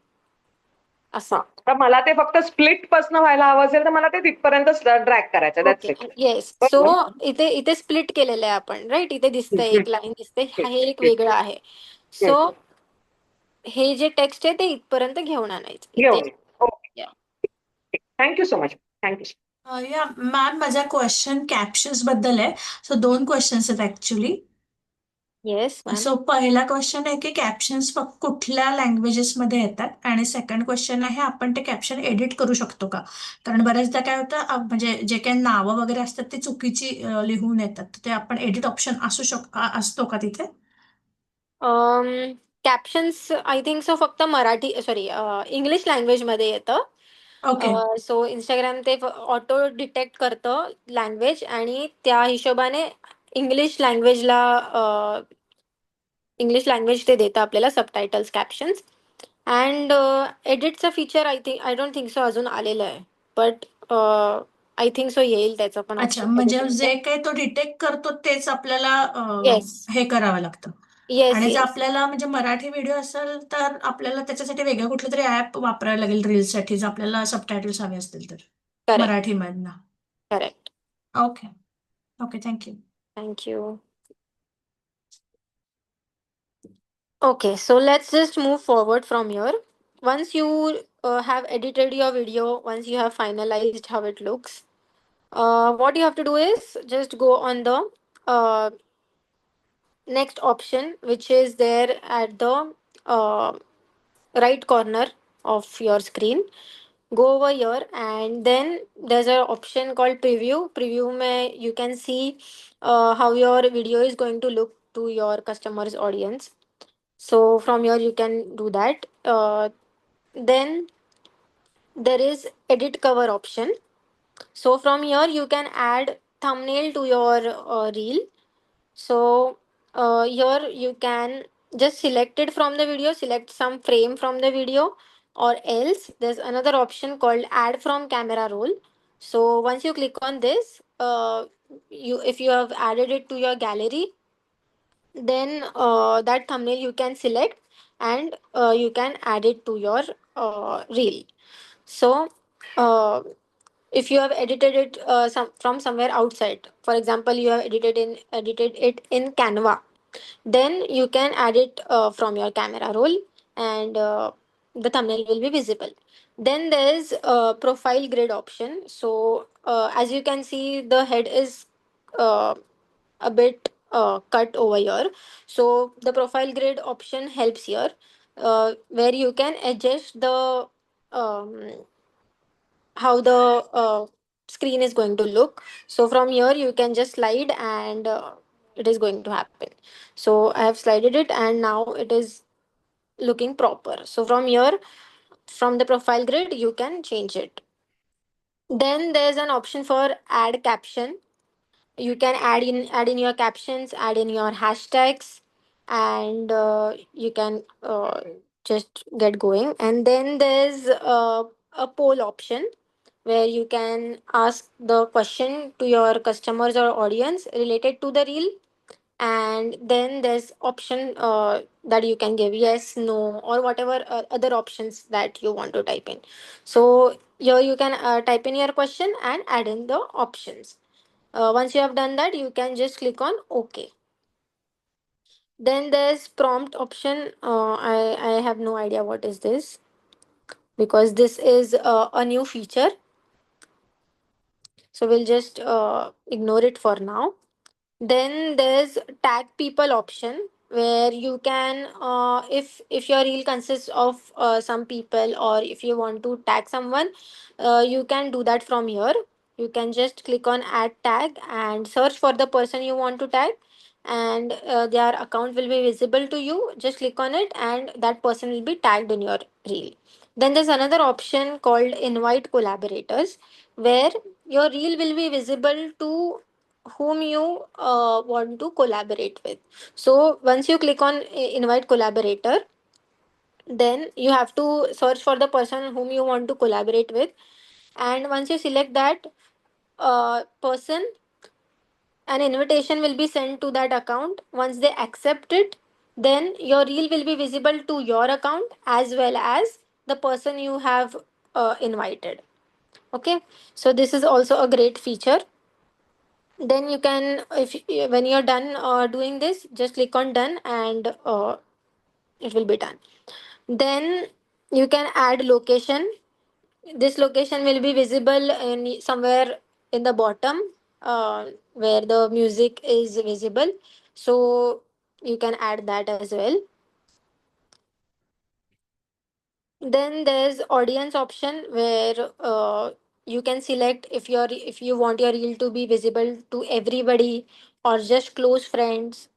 असं. तर मला ते फक्त स्प्लिट पासून व्हायला हवं असेल तर मला ते तिथपर्यंत ड्रॅग करायचं. That's okay, it. येस. सो इथे इथे स्प्लिट केलेलं आहे आपण, राईट. इथे दिसतंय एक लाईन दिसते, हे एक वेगळं आहे. सो हे जे टेक्स्ट आहे ते इथपर्यंत घेऊन आणायचं इथे. घेऊन. Okay. Thank you so much. Thank you. Yeah ma'am, माझा क्वेश्चन कॅप्शन्स बद्दल आहे. सो 2 क्वेश्चन्स आहेत ऍक्च्युली. Yes ma'am. सो पहिला क्वेश्चन आहे की कॅप्शन्स फक्त कुठल्या लँग्वेजेस मध्ये येतात, आणि सेकंड क्वेश्चन आहे आपण ते कॅप्शन एडिट करू शकतो का? कारण बऱ्याचदा काय होतं, म्हणजे जे काही नावं वगैरे असतात ते चुकीची लिहून येतात. ते आपण एडिट ऑप्शन असतो का तिथे? कॅप्शन्स आय थिंक सो फक्त मराठी, सॉरी, इंग्लिश लँग्वेज मध्ये येतं. ओके. सो इंस्टाग्राम ते ऑटो डिटेक्ट करतं लँग्वेज आणि त्या हिशोबाने इंग्लिश लँग्वेज ते देतं आपल्याला सबटायटल्स, कॅप्शन्स. अँड एडिटचं feature I don't think so अजून आलेलं आहे. बट आय थिंक सो येईल त्याचं पण अच्छा, ऑप्शन म्हणजे कधीपर्यंत. जे काही तो डिटेक्ट करतो तेच आपल्याला येस, हे करावं लागतं. येस, आणि जर येस. आपल्याला म्हणजे मराठी व्हिडिओ असेल तर आपल्याला त्याच्यासाठी वेगळं कुठलं तरी ऍप वापरायला लागेल रील्ससाठी, जर आपल्याला सबटायटल्स हवे असतील तर करेक्ट, मराठीमधनं. Correct. Okay. Okay, thank you. Thank you. Okay, so let's just move forward from here. Once you have edited your video, once you have finalized how it looks, what you have to do is just go on the uh, next option, which is there at the uh, right corner of your screen. Go over here and then there's an option called preview. Preview mein you can see how your video is going to look to your customers audience. So from here you can do that. Then there is edit cover option. So from here you can add thumbnail to your reel. So here you can just select it from the video, select some frame from the video, or else there's another option called add from camera roll. So once you click on this, you if you have added it to your gallery, then that thumbnail you can select and you can add it to your reel. So uh, if you have edited it from somewhere outside, for example, you have edited it in Canva, then you can add it from your camera roll, and the thumbnail will be visible. Then there's a profile grid option. So as you can see, the head is uh, a bit cut over here. So the profile grid option helps here, where you can adjust the um, how the screen is going to look. So from here you can just slide, and it is going to happen. So I have slided it, and now it is looking proper. So from here, from the profile grid, you can change it. Then there's an option for add caption. You can add in your captions, add in your hashtags, and you can just get going. And then there's a poll option, where you can ask the question to your customers or audience related to the reel. And then there's option that you can give yes, no, or whatever other options that you want to type in. So here you can type in your question and add in the options. Once you have done that, you can just click on OK. Then there's prompt option. I have no idea what is this, because this is a new feature. So we'll just ignore it for now. Then there's tag people option, where you can if your reel consists of some people, or if you want to tag someone, you can do that from here. You can just click on add tag and search for the person you want to tag, and their account will be visible to you. Just click on it, and that person will be tagged in your reel. Then there's another option called invite collaborators, where your reel will be visible to whom you want to collaborate with. So once you click on invite collaborator, then you have to search for the person whom you want to collaborate with. And once you select that person, an invitation will be sent to that account. Once they accept it, then your reel will be visible to your account as well as the person you have invited. Okay, so this is also a great feature. Then you can, if when you're done doing this, just click on done, and it will be done. Then you can add location. This location will be visible in somewhere in the bottom, where the music is visible. So you can add that as well. Then there's audience option, where you can select if you want your reel to be visible to everybody or just close friends.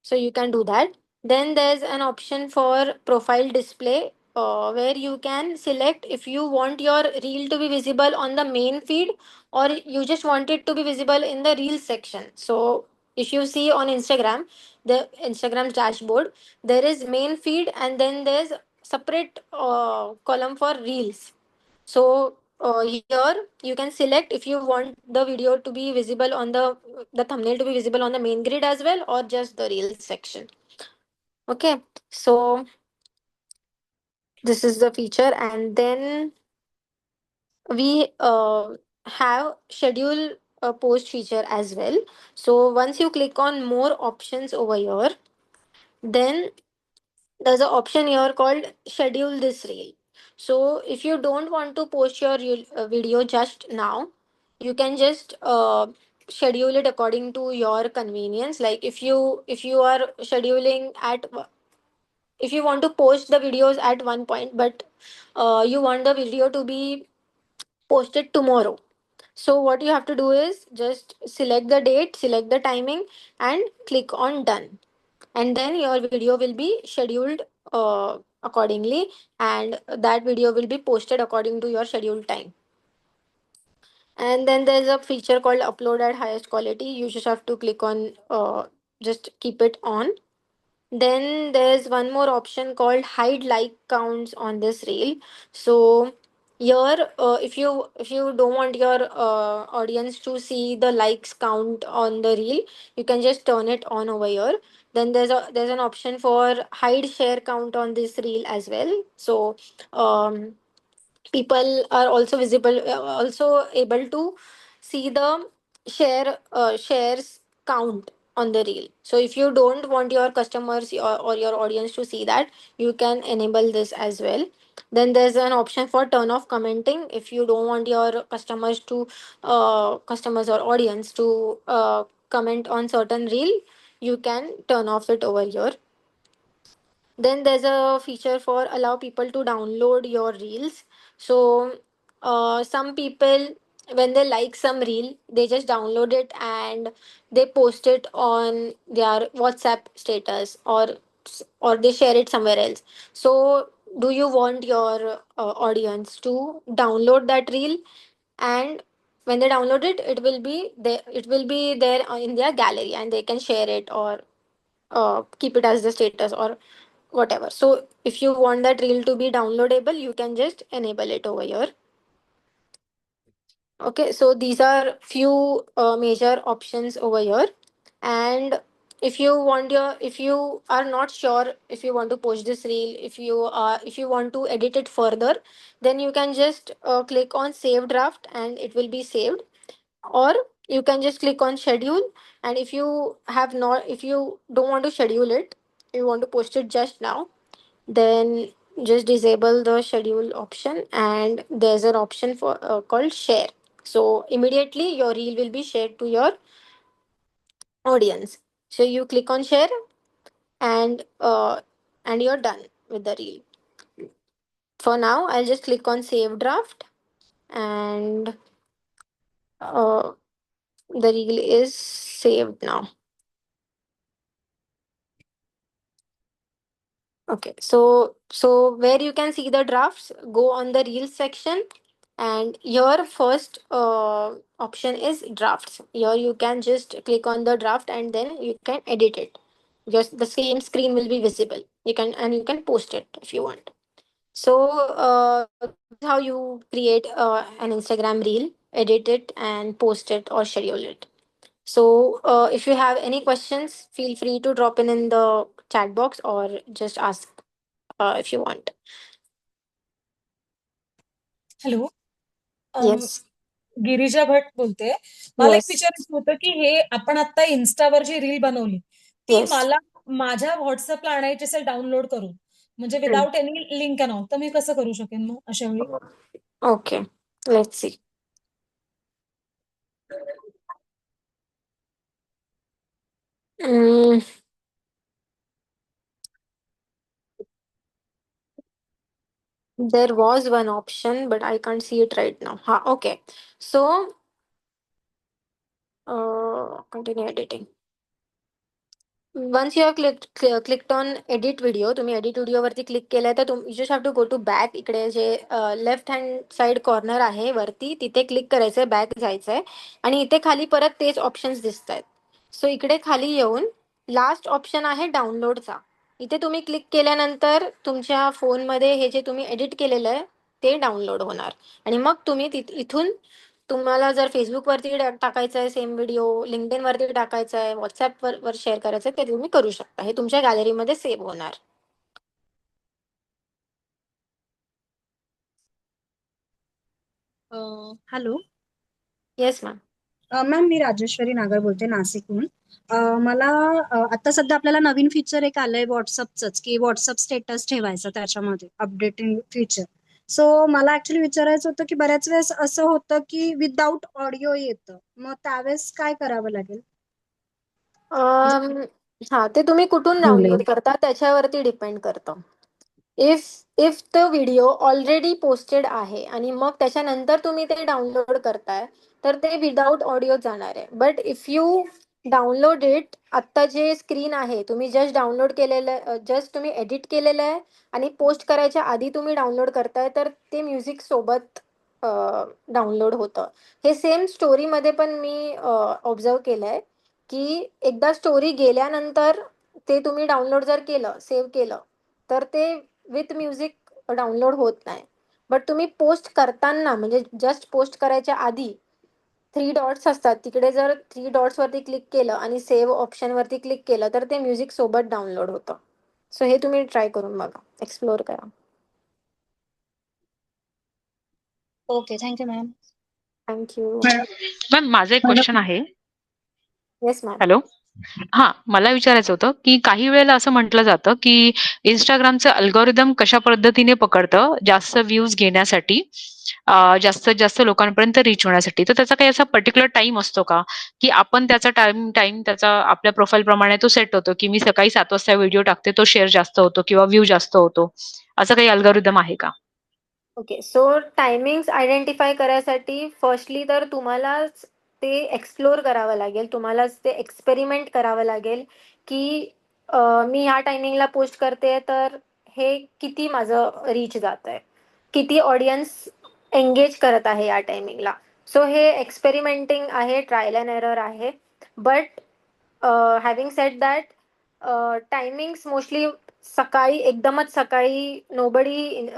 So you can do that. Then there's an option for profile display, where you can select if you want your reel to be visible on the main feed, or you just want it to be visible in the reel section. So if you see on Instagram, the Instagram's dashboard, there is main feed, and then there's separate column for reels. So here you can select if you want the video to be visible on the thumbnail to be visible on the main grid as well, or just the reels section. Okay, so this is the feature. And then we have schedule a post feature as well. So once you click on more options over here, then there's an option here called schedule this reel. So if you don't want to post your video just now, you can just schedule it according to your convenience. Like if you are scheduling at if you want to post the videos at one point, but you want the video to be posted tomorrow. So what you have to do is just select the date, select the timing, and click on done. And then your video will be scheduled accordingly, and that video will be posted according to your scheduled time. And then there's a feature called upload at highest quality. You just have to click on just keep it on. Then there's one more option called hide like counts on this reel. So here, if you don't want your audience to see the likes count on the reel, you can just turn it on over here. Then there's an option for hide share count on this reel as well. So people are also visible, also able to see the shares count on the reel. So if you don't want your customers or your audience to see that, you can enable this as well. Then there's an option for turn off commenting. If you don't want your customers or audience to comment on certain reel, you can turn off it over here. Then there's a feature for allow people to download your reels. So some people, when they like some reel, they just download it and they post it on their WhatsApp status, or they share it somewhere else. So do you want your audience to download that reel, and when they download it, it will be there in their gallery, and they can share it or keep it as the status or whatever. So if you want that reel to be downloadable, you can just enable it over here. Okay, so these are few major options over here. And if you are not sure if you want to post this reel, if you want to edit it further, then you can just click on save draft and it will be saved. Or you can just click on schedule, and if you don't want to schedule it, you want to post it just now, then just disable the schedule option, and there's an option for called share. So immediately your reel will be shared to your audience. So you click on share, and you're done with the reel. For now, I'll just click on save draft, and uh, the reel is saved now. Okay, so where you can see the drafts, go on the Reels section, and your first option is drafts. Here you can just click on the draft and then you can edit it. Just the same screen will be visible. You can post it if you want. So this is how you create an Instagram reel, edit it and post it or schedule it. So if you have any questions, feel free to drop in the chat box or just ask if you want. Hello. Yes. Girija Bhat बोलते. मला एक Yes. विचारायचं होतं की हे आपण आता इन्स्टावर जी reel बनवली ती Yes. मला माझ्या व्हॉट्सअपला आणायची असेल डाउनलोड करून, म्हणजे Hmm. Without any link and all, तर मी कसं करू शकेन मग अशा वेळी? Okay. Let's see. Mm, there was one option, but I can't see it right now. Okay. So, continue editing. Once you have clicked on edit video, तुम्ही edit video वरती click केलाय तर you just have to go to back. इकडे जे left hand side corner आहे वरती, तिथे click करायचंय, back जायचंय, आणि इथे खाली परत तेच ऑप्शन्स दिसत आहेत. सो इकडे खाली येऊन लास्ट ऑप्शन आहे डाउनलोडचा. इथे तुम्ही क्लिक केल्यानंतर तुमच्या फोनमध्ये हे जे तुम्ही एडिट केलेलं आहे ते डाउनलोड होणार, आणि मग तुम्ही इथून तुम्हाला जर फेसबुकवरती टाकायचं आहे सेम व्हिडिओ, लिंक्डइन वरती टाकायचं आहे, व्हॉट्सअप वर शेअर करायचं आहे, ते तुम्ही करू शकता. हे तुमच्या गॅलरीमध्ये सेव्ह होणार. हॅलो. Yes ma'am. मॅम, मी राजेश्वरी नागर बोलते नाशिकहून. मला आता सध्या आपल्याला नवीन फीचर एक आलंय व्हॉट्सअपचंच, की व्हॉट्सअप स्टेटस ठेवायचं त्याच्यामध्ये अपडेटिंग फीचर. सो मला ऍक्च्युली विचारायचं होतं की बऱ्याच वेळेस असं होतं की विदाऊट ऑडिओ येतं, मग त्यावेळेस काय करावं लागेल? हा, ते तुम्ही कुठून डाउनलोड करता त्याच्यावरती डिपेंड करतं. If if the video already posted आहे आणि मग त्याच्यानंतर तुम्ही ते डाउनलोड करताय, तर ते विदाउट ऑडिओ जाणार आहे. But if you download it, आत्ता जे स्क्रीन आहे तुम्ही जस्ट डाउनलोड केलेलं, जस्ट तुम्ही एडिट केलेलं आहे आणि पोस्ट करायच्या आधी तुम्ही डाउनलोड करताय, तर ते म्युझिक सोबत डाउनलोड होतं. हे सेम स्टोरीमध्ये पण मी ऑब्झर्व केलंय की एकदा स्टोरी गेल्यानंतर ते तुम्ही डाउनलोड जर केलं, सेव्ह केलं, तर ते विथ म्युझिक डाउनलोड होत नाही. बट तुम्ही पोस्ट करताना, म्हणजे जस्ट पोस्ट करायच्या आधी 3 डॉट्स असतात, तिकडे जर 3 डॉट्स वरती क्लिक केलं आणि सेव्ह ऑप्शन वरती क्लिक केलं, तर ते म्युझिक सोबत डाउनलोड होतं. सो हे तुम्ही ट्राय करून बघा, एक्सप्लोर करा. Okay, thank you ma'am. Thank you. Ma'am माझं एक क्वेश्चन आहे. Yes ma'am. हॅलो. हां, मला विचारायचं होतं, की काही वेळेला असं म्हटलं जातं, की Instagramचं अल्गोरिदम कशा पद्धतीने पकडतं जास्त व्ह्यूज घेण्यासाठी, जास्तीत जास्त लोकांपर्यंत रीच होण्यासाठी. तर त्याचा काही असा पर्टिक्युलर टाईम असतो का? की आपण त्याचा टाईम त्याचा आपल्या प्रोफाईलप्रमाणे तो सेट होतो, की मी सकाळी 7 वाजता व्हिडिओ टाकते, तो शेअर जास्त होतो किंवा व्ह्यू जास्त होतो. असं काही अल्गोरिदम आहे का? ओके. सो टायमिंग्स आयडेंटिफाय करायसाठी फर्स्टली तर तुम्हालाच ते एक्सप्लोर करावं लागेल. तुम्हालाच ते एक्सपेरिमेंट करावं लागेल, की मी ह्या टायमिंगला पोस्ट करते तर हे किती माझं रीच जातंय. किती ऑडियन्स एंगेज करत आहे या टायमिंगला. सो हे एक्सपेरिमेंटिंग आहे, ट्रायल अँड एरर आहे. But having said that timings mostly सकाळी एकदमच सकाळी नोबडी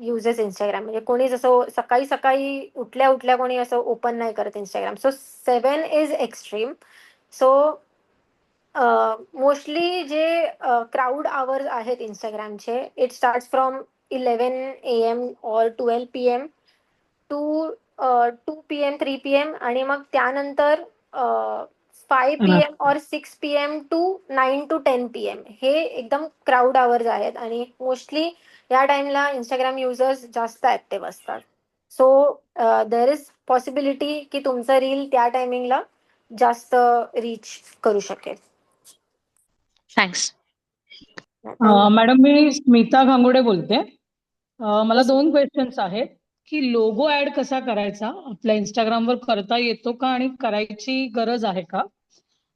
युजेस इंस्टाग्राम. म्हणजे कोणी जसं सकाळी सकाळी उठल्या उठल्या कोणी असं ओपन नाही करत Instagram. So 7 is extreme. So mostly J crowd hours आहेत इंस्टाग्रामचे, इट स्टार्ट्स फ्रॉम 11 AM और 12 PM टू 2 PM 3 PM आणि मग त्यानंतर 5 PM और 6 PM टू 9 to 10 PM हे एकदम क्राऊड आवर्स आहेत आणि मोस्टली या टाइमला इंस्टाग्राम युजर्स जास्त ऍक्टिव्ह असतात. सो देर इज पॉसिबिलिटी की तुमचं रील त्या टायमिंगला जास्त रीच करू शकेल. थँक्स. मॅडम मी स्मिता घांगुडे बोलते. मला Yes. 2 क्वेश्चन्स आहेत की लोगो ऍड कसा करायचा आपल्या इंस्टाग्रामवर करता येतो का आणि करायची गरज आहे का?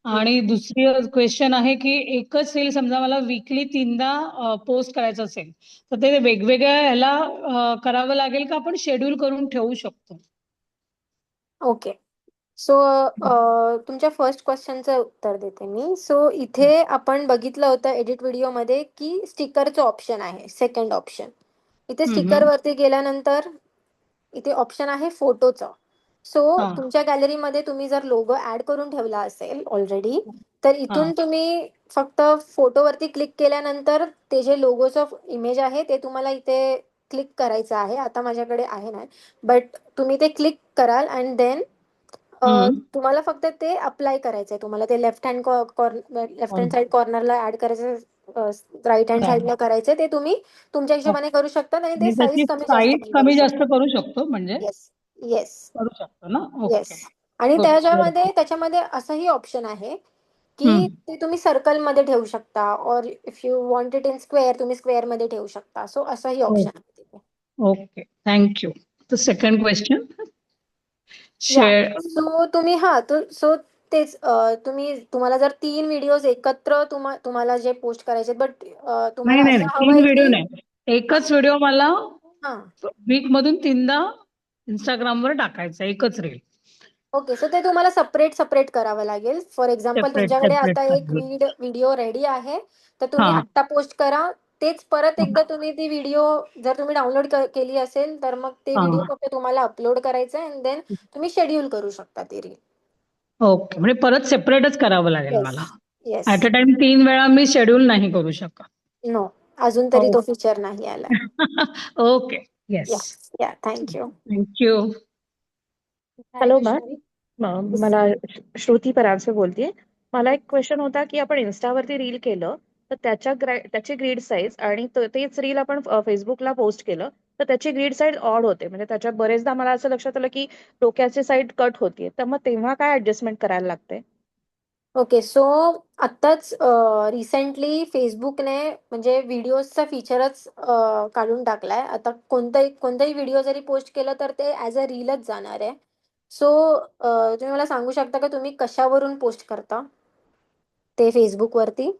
आणि दुसरी क्वेश्चन आहे की एकच रील समजा मला वीकली 3दा पोस्ट करायचं असेल तर ते वेगवेगळ्या ह्याला करावं लागेल का आपण शेड्यूल करून ठेवू शकतो? ओके. सो तुमच्या फर्स्ट क्वेश्चनचं उत्तर देते मी. सो इथे आपण बघितलं होतं एडिट व्हिडिओमध्ये की स्टिकरचं ऑप्शन आहे, सेकंड ऑप्शन. इथे स्टिकरवरती गेल्यानंतर इथे ऑप्शन आहे फोटोचं. सो तुमच्या गॅलरीमध्ये तुम्ही जर लोगो ऍड करून ठेवला असेल ऑलरेडी, तर इथून तुम्ही फक्त फोटोवरती क्लिक केल्यानंतर ते जे लोगोचं इमेज आहे ते तुम्हाला इथे क्लिक करायचं आहे. आता माझ्याकडे आहे नाही, बट तुम्ही ते क्लिक कराल अँड देन तुम्हाला फक्त ते अप्लाय करायचंय. तुम्हाला ते लेफ्ट हँड साइड कॉर्नरला ऍड करायचं, राईट हँड साइडला करायचंय. ते तुम्ही तुमच्या हिशोबाने करू शकता आणि ते साईज कमी जास्त पण करू शकता. करू शकतो म्हणजे येस, येस, करू शकतो ना? येस. ओके. आणि त्याच्यामध्ये असंही ऑप्शन आहे की ते तुम्ही सर्कलमध्ये ठेवू शकता और if you want it in square तुम्ही स्क्वेअरमध्ये ठेवू शकता. सो असंही ऑप्शन आहे तिथे. Okay, thank you. तर सेकंड क्वेश्चन या सो तुम्ही सो तेच तुम्हाला जर 3 व्हिडिओज एकत्र तुम्हाला जे पोस्ट करायचे, बट तुम्हाला नाही असं 3 हवंय व्हिडिओ की नाही, एकच व्हिडिओ मला हा वीक मधून 3दा इंस्टाग्रामवर टाकायचा, एकच रील. ओके. सो ते तुम्हाला सेपरेट सेपरेट करावं लागेल. फॉर एक्झाम्पल तुमच्याकडे आता एक व्हिडिओ रेडी आहे, तर तुम्ही आत्ता पोस्ट करा. तेच परत एकदा तुम्ही ती व्हिडिओ जर तुम्ही डाउनलोड केली असेल तर मग ते व्हिडिओ फक्त तुम्हाला अपलोड करायचं अँड देन तुम्ही शेड्यूल करू शकता ती रील. ओके, म्हणजे परत सेपरेटच करावं लागेल येस, मला. येस. ऍट अ टाइम 3 वेळा मी शेड्यूल नाही करू शकत. नो, अजून तरी तो फीचर नाही आलाय. ओके, येस, या थँक्यू. थँक्यू. हॅलो मॅम, मला श्रुती परांजपे बोलतेय. मला एक क्वेश्चन होता की आपण इन्स्टावरती रील केलं तर त्याची ग्रीड साईज आणि तेच रील आपण फेसबुकला पोस्ट केलं तर त्याची ग्रीड साईज ऑड होते. म्हणजे त्याच्यात बरेचदा मला असं लक्षात आलं की डोक्याची साईड कट होतीये. तर मग तेव्हा काय ऍडजस्टमेंट करायला लागते? ओके. सो आत्ताच रिसेंटली फेसबुकने म्हणजे व्हिडिओजचा फीचरच काढून टाकलाय. आता कोणताही व्हिडिओ जरी पोस्ट केलं तर ते ॲज अ रीलच जाणार आहे. सो तुम्ही मला सांगू शकता का तुम्ही कशावरून पोस्ट करता ते फेसबुकवरती?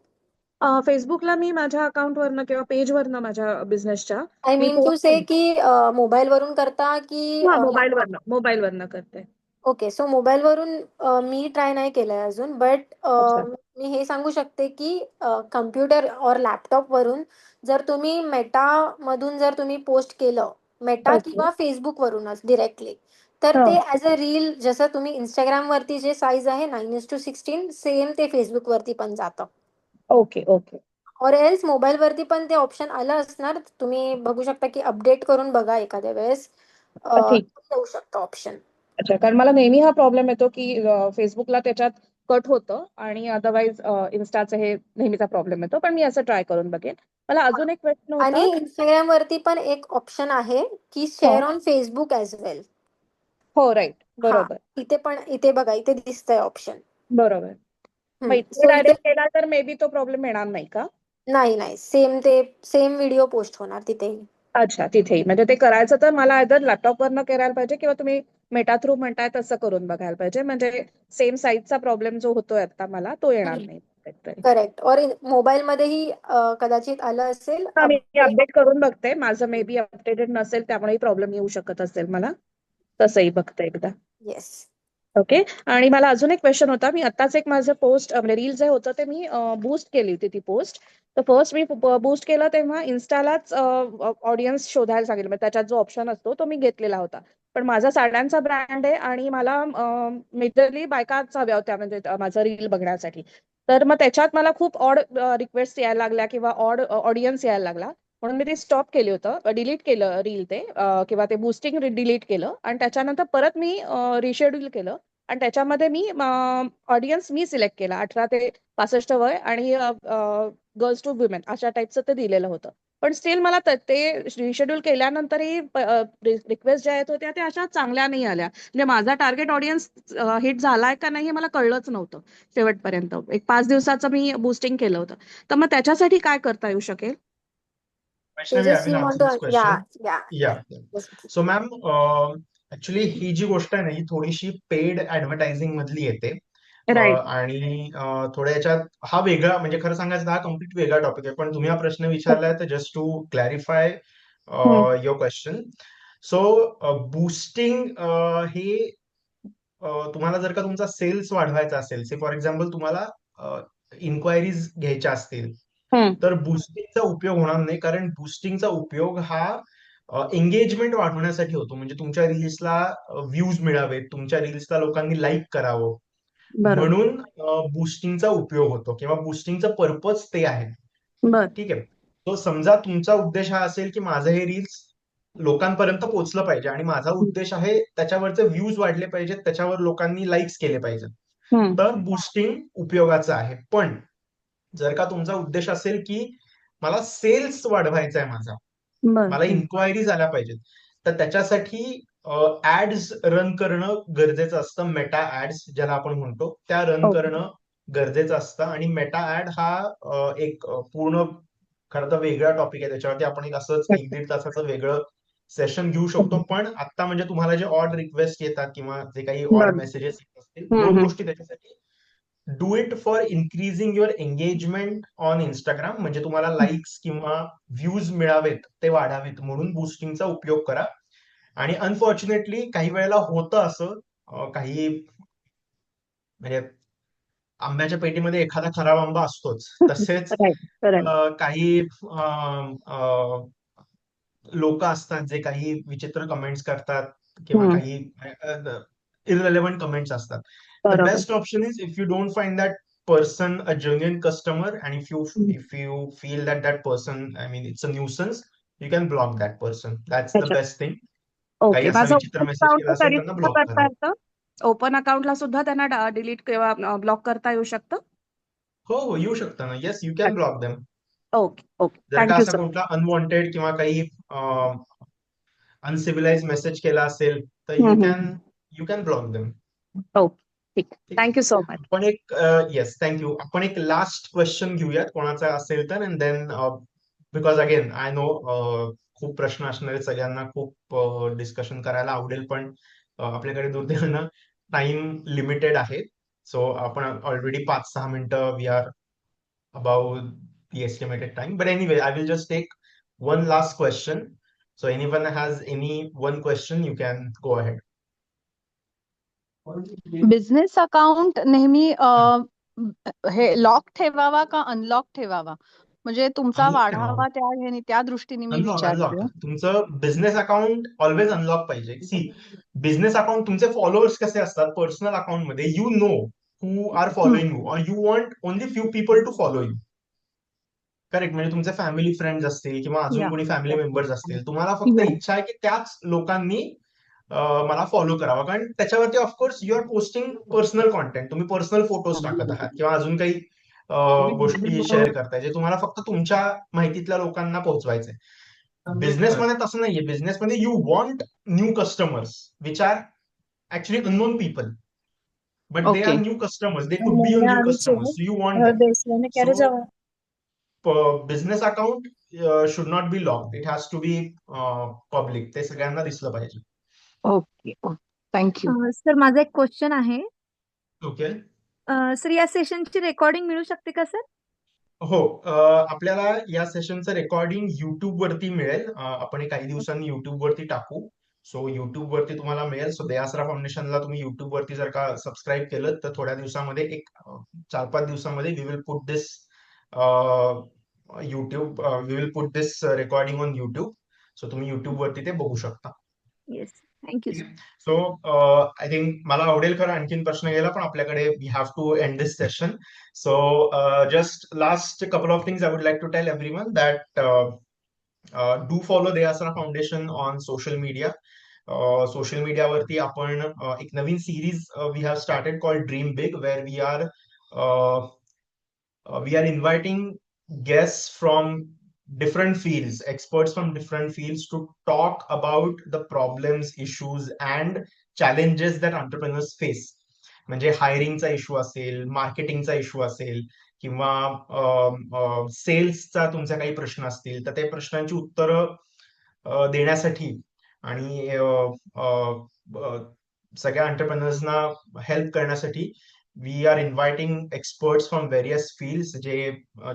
फेसबुकला मी माझ्या अकाउंटवरनं किंवा पेजवरनं माझ्या बिझनेसच्या आय मी मीन टू पोस्ट से की मोबाईलवरून करता की मोबाईलवरनं करते. ओके. सो मोबाईलवरून मी ट्राय नाही केलंय अजून, बट अच्छा. मी हे सांगू शकते की कम्प्युटर और लॅपटॉपवरून जर तुम्ही मेटामधून जर तुम्ही पोस्ट केलं, मेटा किंवा फेसबुकवरूनच डिरेक्टली, तर ते ॲज अ रील जसं तुम्ही इंस्टाग्रामवरती जे साईज आहे 9:16 सेम ते फेसबुकवरती पण जातं. ओके. और एल्स मोबाईलवरती पण ते ऑप्शन आलं असणार. तुम्ही बघू शकता की अपडेट करून बघा एखाद्या वेळेस. ठीक. देऊ शकतो ऑप्शन. अच्छा, कारण मला नेहमी हा प्रॉब्लेम येतो की फेसबुकला त्याच्यात कट होतं आणि अदरवाईज इन्स्टाचं हे नेहमीचा प्रॉब्लेम येतो, पण मी असं ट्राय करून बघेन. मला अजून एक प्रश्न आणि होता. इंस्टाग्राम वरती पण एक ऑप्शन आहे की share on Facebook as well. हो, राईट, हा, बरोबर इथे बघा, इथे दिसतंय ऑप्शन. बरोबर. मग इथे सो इथे डायरेक्ट केला तर मे बी तो प्रॉब्लेम येणार नाही का? नाही, सेम व्हिडिओ पोस्ट होणार तिथेही. अच्छा, तिथेही म्हणजे ते करायचं तर मला आयदर लॅपटॉपवरनं करायला पाहिजे किंवा तुम्ही मेटा थ्रू म्हणताय तसं करून बघायला पाहिजे, म्हणजे सेम साईजचा प्रॉब्लेम जो होतोय आता मला तो येणार नाही काहीतरी. करेक्ट. और मोबाईल मध्येही कदाचित आलं असेल. हा, मी अपडेट करून बघते, माझं मे बी अपडेटेड नसेल त्यामुळे प्रॉब्लेम येऊ शकत असेल मला, तसंही बघते एकदा. येस. ओके. आणि मला अजून एक क्वेश्चन होता. मी आत्ताच एक माझं पोस्ट म्हणजे रील जे होतं ते मी बूस्ट केली होती ती पोस्ट. तर फर्स्ट मी बूस्ट केलं तेव्हा इन्स्टालाच ऑडियन्स शोधायला सांगितलं, म्हणजे त्याच्यात जो ऑप्शन असतो तो मी घेतलेला होता. पण माझा साड्यांचा ब्रँड आहे आणि मला मेजरली बायकाच हव्या होत्या म्हणजे माझं रील बघण्यासाठी. तर मग त्याच्यात मला खूप ऑड रिक्वेस्ट यायला लागल्या किंवा ऑड ऑडियन्स यायला लागला, म्हणून मी ते स्टॉप केलं होतं, डिलीट केलं रील ते किंवा ते बूस्टिंग डिलीट केलं आणि त्याच्यानंतर परत मी रिशेड्यूल केलं आणि त्याच्यामध्ये मी ऑडियन्स मी सिलेक्ट केला 18 ते 65 वय आणि गर्ल्स टू वुमेन अशा टाईपचं ते दिलेलं होतं. पण स्टील मला ते रिशेड्यूल केल्यानंतरही रिक्वेस्ट ज्या येत होत्या त्या अशा चांगल्या नाही आल्या, म्हणजे माझा टार्गेट ऑडियन्स हिट झालाय का नाही हे मला कळलंच नव्हतं शेवटपर्यंत. एक 5 दिवसाचं मी बूस्टिंग केलं होतं, तर मग त्याच्यासाठी काय करता येऊ शकेल? Vaishnavi, I will answer this question. या. Yeah. So मॅम, ऍक्च्युली ही जी गोष्ट आहे ना ही थोडीशी पेड ऍडव्हर्टायझिंग मधली येते. राईट. आणि थोड्या याच्यात हा वेगळा, म्हणजे खरं सांगायचं तर हा कम्प्लीट वेगळा टॉपिक आहे, पण तुम्ही हा प्रश्न विचारलाय तर just to clarify your question. So boosting हे तुम्हाला जर का तुमचा सेल्स वाढवायचा असेल, से फॉर एक्झाम्पल तुम्हाला इन्क्वायरीज घ्यायच्या असतील, तर बूस्टिंगचा उपयोग होणार नाही, कारण बूस्टिंगचा उपयोग हा एंगेजमेंट वाढवण्यासाठी होतो. म्हणजे तुमच्या रील्सला व्ह्यूज मिळावेत, तुमच्या रील्सला लोकांनी लाईक करावं, म्हणून बूस्टिंगचा उपयोग होतो किंवा बूस्टिंगचा पर्पज ते आहे. ठीक आहे. तो समजा तुमचा उद्देश हा असेल की माझं हे रील्स लोकांपर्यंत पोहोचलं पाहिजे आणि माझा उद्देश आहे त्याच्यावरचे व्ह्यूज वाढले पाहिजेत, त्याच्यावर लोकांनी लाईक्स केले पाहिजेत, तर बूस्टिंग उपयोगाचं आहे. पण जर का तुमचा उद्देश असेल की मला सेल्स वाढवायचा आहे, मला इन्क्वायरीज आल्या पाहिजेत, तर त्याच्यासाठी ऍड्स रन करणं गरजेचं असतं. मेटा ऍड्स ज्याला आपण म्हणतो त्या रन करणं गरजेचं असतं. आणि मेटा ऍड हा एक पूर्ण खरं तर वेगळा टॉपिक आहे, त्याच्यावरती आपण एक असंच 1-1.5 तासाचं वेगळं सेशन घेऊ शकतो. पण आता म्हणजे तुम्हाला जे ऑड रिक्वेस्ट येतात किंवा जे काही ऑड मेसेजेस येत असतील, 2 गोष्टी त्याच्यासाठी. Do it for increasing your engagement on Instagram, म्हणजे तुम्हाला लाईक्स किंवा व्ह्यूज मिळावेत, ते वाढावेत, म्हणून बूस्टिंगचा उपयोग करा. आणि अनफॉर्च्युनेटली काही वेळेला होतं असं, काही म्हणजे आंब्याच्या पेटीमध्ये एखादा खराब आंबा असतोच, तसेच काही लोक असतात जे काही विचित्र कमेंट्स करतात किंवा काही इररिलेव्हंट कमेंट्स असतात. The best option is, if you don't find that person a genuine customer, and if you feel that that person, I mean, it's a nuisance, you can block that person. That's the best thing. काही असा विचित्र message केला असेल त्यांना block करा. Open अकाउंटला सुद्धा त्यांना डिलीट किंवा ब्लॉक करता येऊ शकतं? हो, येऊ शकतं ना. Yes, you can block them. Okay. जर का असा कुठला अनवॉन्टेड किंवा काही अनसिव्हिलाइज मेसेज केला असेल तर यू कॅन ब्लॉक देम. ठीक, थँक्यू सो मच. आपण एक येस, थँक्यू. आपण एक लास्ट क्वेश्चन घेऊयात कोणाचा असेल तर, and then because again I know खूप प्रश्न असणार आहेत, सगळ्यांना खूप डिस्कशन करायला आवडेल, पण आपल्याकडे दुर्दैवानं टाइम लिमिटेड आहे. सो आपण ऑलरेडी 5-6 मिनिटं we are about the estimated time. But anyway, I will just take one last question. So anyone has any one question, you can go ahead. Business account नेहमी हे lock ठेवावा का unlock ठेवावा, म्हणजे तुमचा वाढावा त्या दृष्टीने मी विचारते. तुमचं बिझनेस अकाउंट ऑलवेज अनलॉक पाहिजे. सी, बिझनेस अकाउंट तुमचे फॉलोअर्स कसे असतात, पर्सनल अकाउंट मध्ये you know who are following you, और you want only few people to follow you. Correct. म्हणजे तुमचे फॅमिली फ्रेंड्स असतील किंवा अजून या कोणी फॅमिली मेंबर्स असतील, तुम्हाला फक्त इच्छा आहे की त्याच लोकांनी मला फॉलो करावा, कारण त्याच्यावरती of course you are posting personal content, तुम्ही पर्सनल फोटोज टाकत आहात किंवा अजून काही गोष्टी शेअर करताय जे तुम्हाला फक्त तुमच्या माहितीतल्या लोकांना पोहोचवायचंय. बिझनेसमध्ये तसं नाहीये. बिझनेसमध्ये you want new customers which are actually unknown people, but they are okay new customers. They could be your new customers. So you want them. So business account should not be locked. It has to be public. ते सगळ्यांना दिसलं पाहिजे. Okay thank you. Sir माझा एक question आहे. Okay. Sir या सेशनची recording मिळू शकते का सर? हो. आपल्याला या सेशनचं रेकॉर्डिंग युट्यूब वरती मिळेल. आपण हे काही दिवसांनी युट्यूब वरती टाकू. सो युट्यूब वरती तुम्हाला मिळेल. सो देआसरा फाउंडेशनला तुम्ही युट्यूब वरती जर का सबस्क्राईब केलं तर थोड्या दिवसामध्ये, एक 4-5 दिवसामध्ये we will put this recording on YouTube. So तुम्ही युट्यूब वरती ते बघू शकता. Yes, thank you sir. So I think मला आवडेल खरं आणखीन प्रश्न घ्यायला, पण आपल्याकडे we have to end this session. So just last couple of things I would like to tell everyone that do follow deAsra Foundation on social media. Social media वरती आपण एक नवीन series we have started called Dream Big, where we are inviting guests from different fields, experts from different fields, to talk about the problems, issues and challenges that entrepreneurs face. म्हणजे हायरिंगचा issue असेल, मार्केटिंगचा issue असेल किंवा सेल्सचा तुमचा काही प्रश्न असतील, तर ते प्रश्नांची उत्तरं देण्यासाठी आणि सगळ्या एंटरप्रेन्योर्सना हेल्प करण्यासाठी we are inviting experts from various fields, जे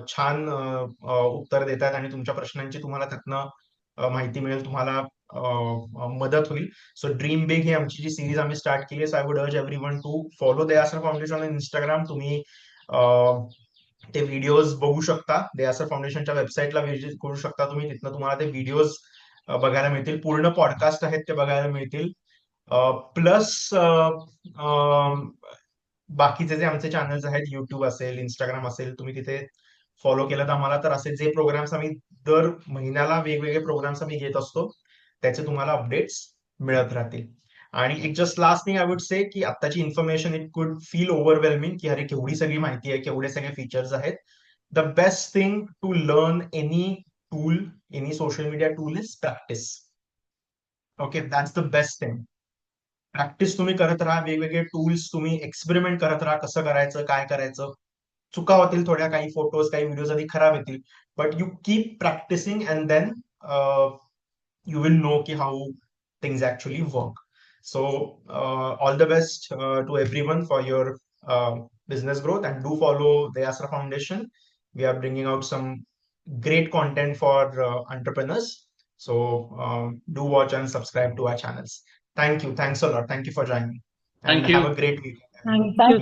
छान उत्तर देतात आणि तुमच्या प्रश्नांची तुम्हाला त्यातनं माहिती मिळेल, तुम्हाला मदत होईल. सो ड्रीम बिग ही आमची जी सिरीज आम्ही स्टार्ट केली आहे. So I would urge everyone to follow Deasra foundation on Instagram. तुम्ही ते व्हिडिओज बघू शकता. देआसरा फाउंडेशनच्या वेबसाईटला व्हिजिट करू शकता तुम्ही. तिथनं तुम्हाला ते व्हिडिओज बघायला मिळतील. पूर्ण पॉडकास्ट आहेत ते बघायला मिळतील. प्लस बाकीचे जे आमचे चॅनल्स आहेत, युट्यूब असेल, इंस्टाग्राम असेल, तुम्ही तिथे फॉलो केलं तर आम्हाला, तर असे जे प्रोग्राम्स आम्ही दर महिन्याला वेगवेगळे प्रोग्राम्स आम्ही घेत असतो त्याचे तुम्हाला अपडेट्स मिळत राहतील. आणि एक just last thing I would say की आत्ताची information it could feel overwhelming की अरे केवढी सगळी माहिती आहे, केवढे सगळे फीचर्स आहेत. The best thing to learn any tool, any social media tool is practice. Okay, that's the best thing. Practice तुम्ही करत राहा, वेगवेगळे टूल्स तुम्ही एक्सपेरिमेंट करत राहा, कसं करायचं, काय करायचं. चुका होतील थोड्या, काही फोटोज, काही व्हिडिओज आधी खराब येतील, but you keep practicing and then you will know how things actually work. So all the best to everyone for your business growth, and do follow the deAsra Foundation. We are bringing out some great content for entrepreneurs. So do watch and subscribe to our channels. Thank you. Thanks a lot. Thank you for joining. And have a great week. Thank you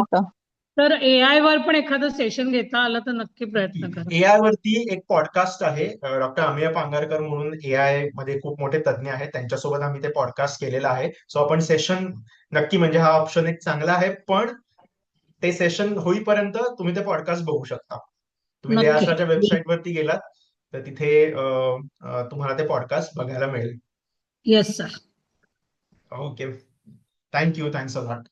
sir. तर AI वर पण एखादं session घेता आलं तर नक्की प्रयत्न करा. AI वरती एक पॉडकास्ट आहे. डॉक्टर अमेय पांगारकर म्हणून एआय मध्ये खूप मोठे तज्ज्ञ आहेत, त्यांच्यासोबत आम्ही ते पॉडकास्ट केलेलं आहे. सो आपण सेशन नक्की, म्हणजे हा ऑप्शन एक चांगला आहे, पण ते सेशन होईपर्यंत तुम्ही ते पॉडकास्ट बघू शकता. तुम्ही देआसराच्या वेबसाईट वरती गेलात तर तिथे तुम्हाला ते पॉडकास्ट बघायला मिळेल. Yes sir. Okay, thank you. Thanks a lot.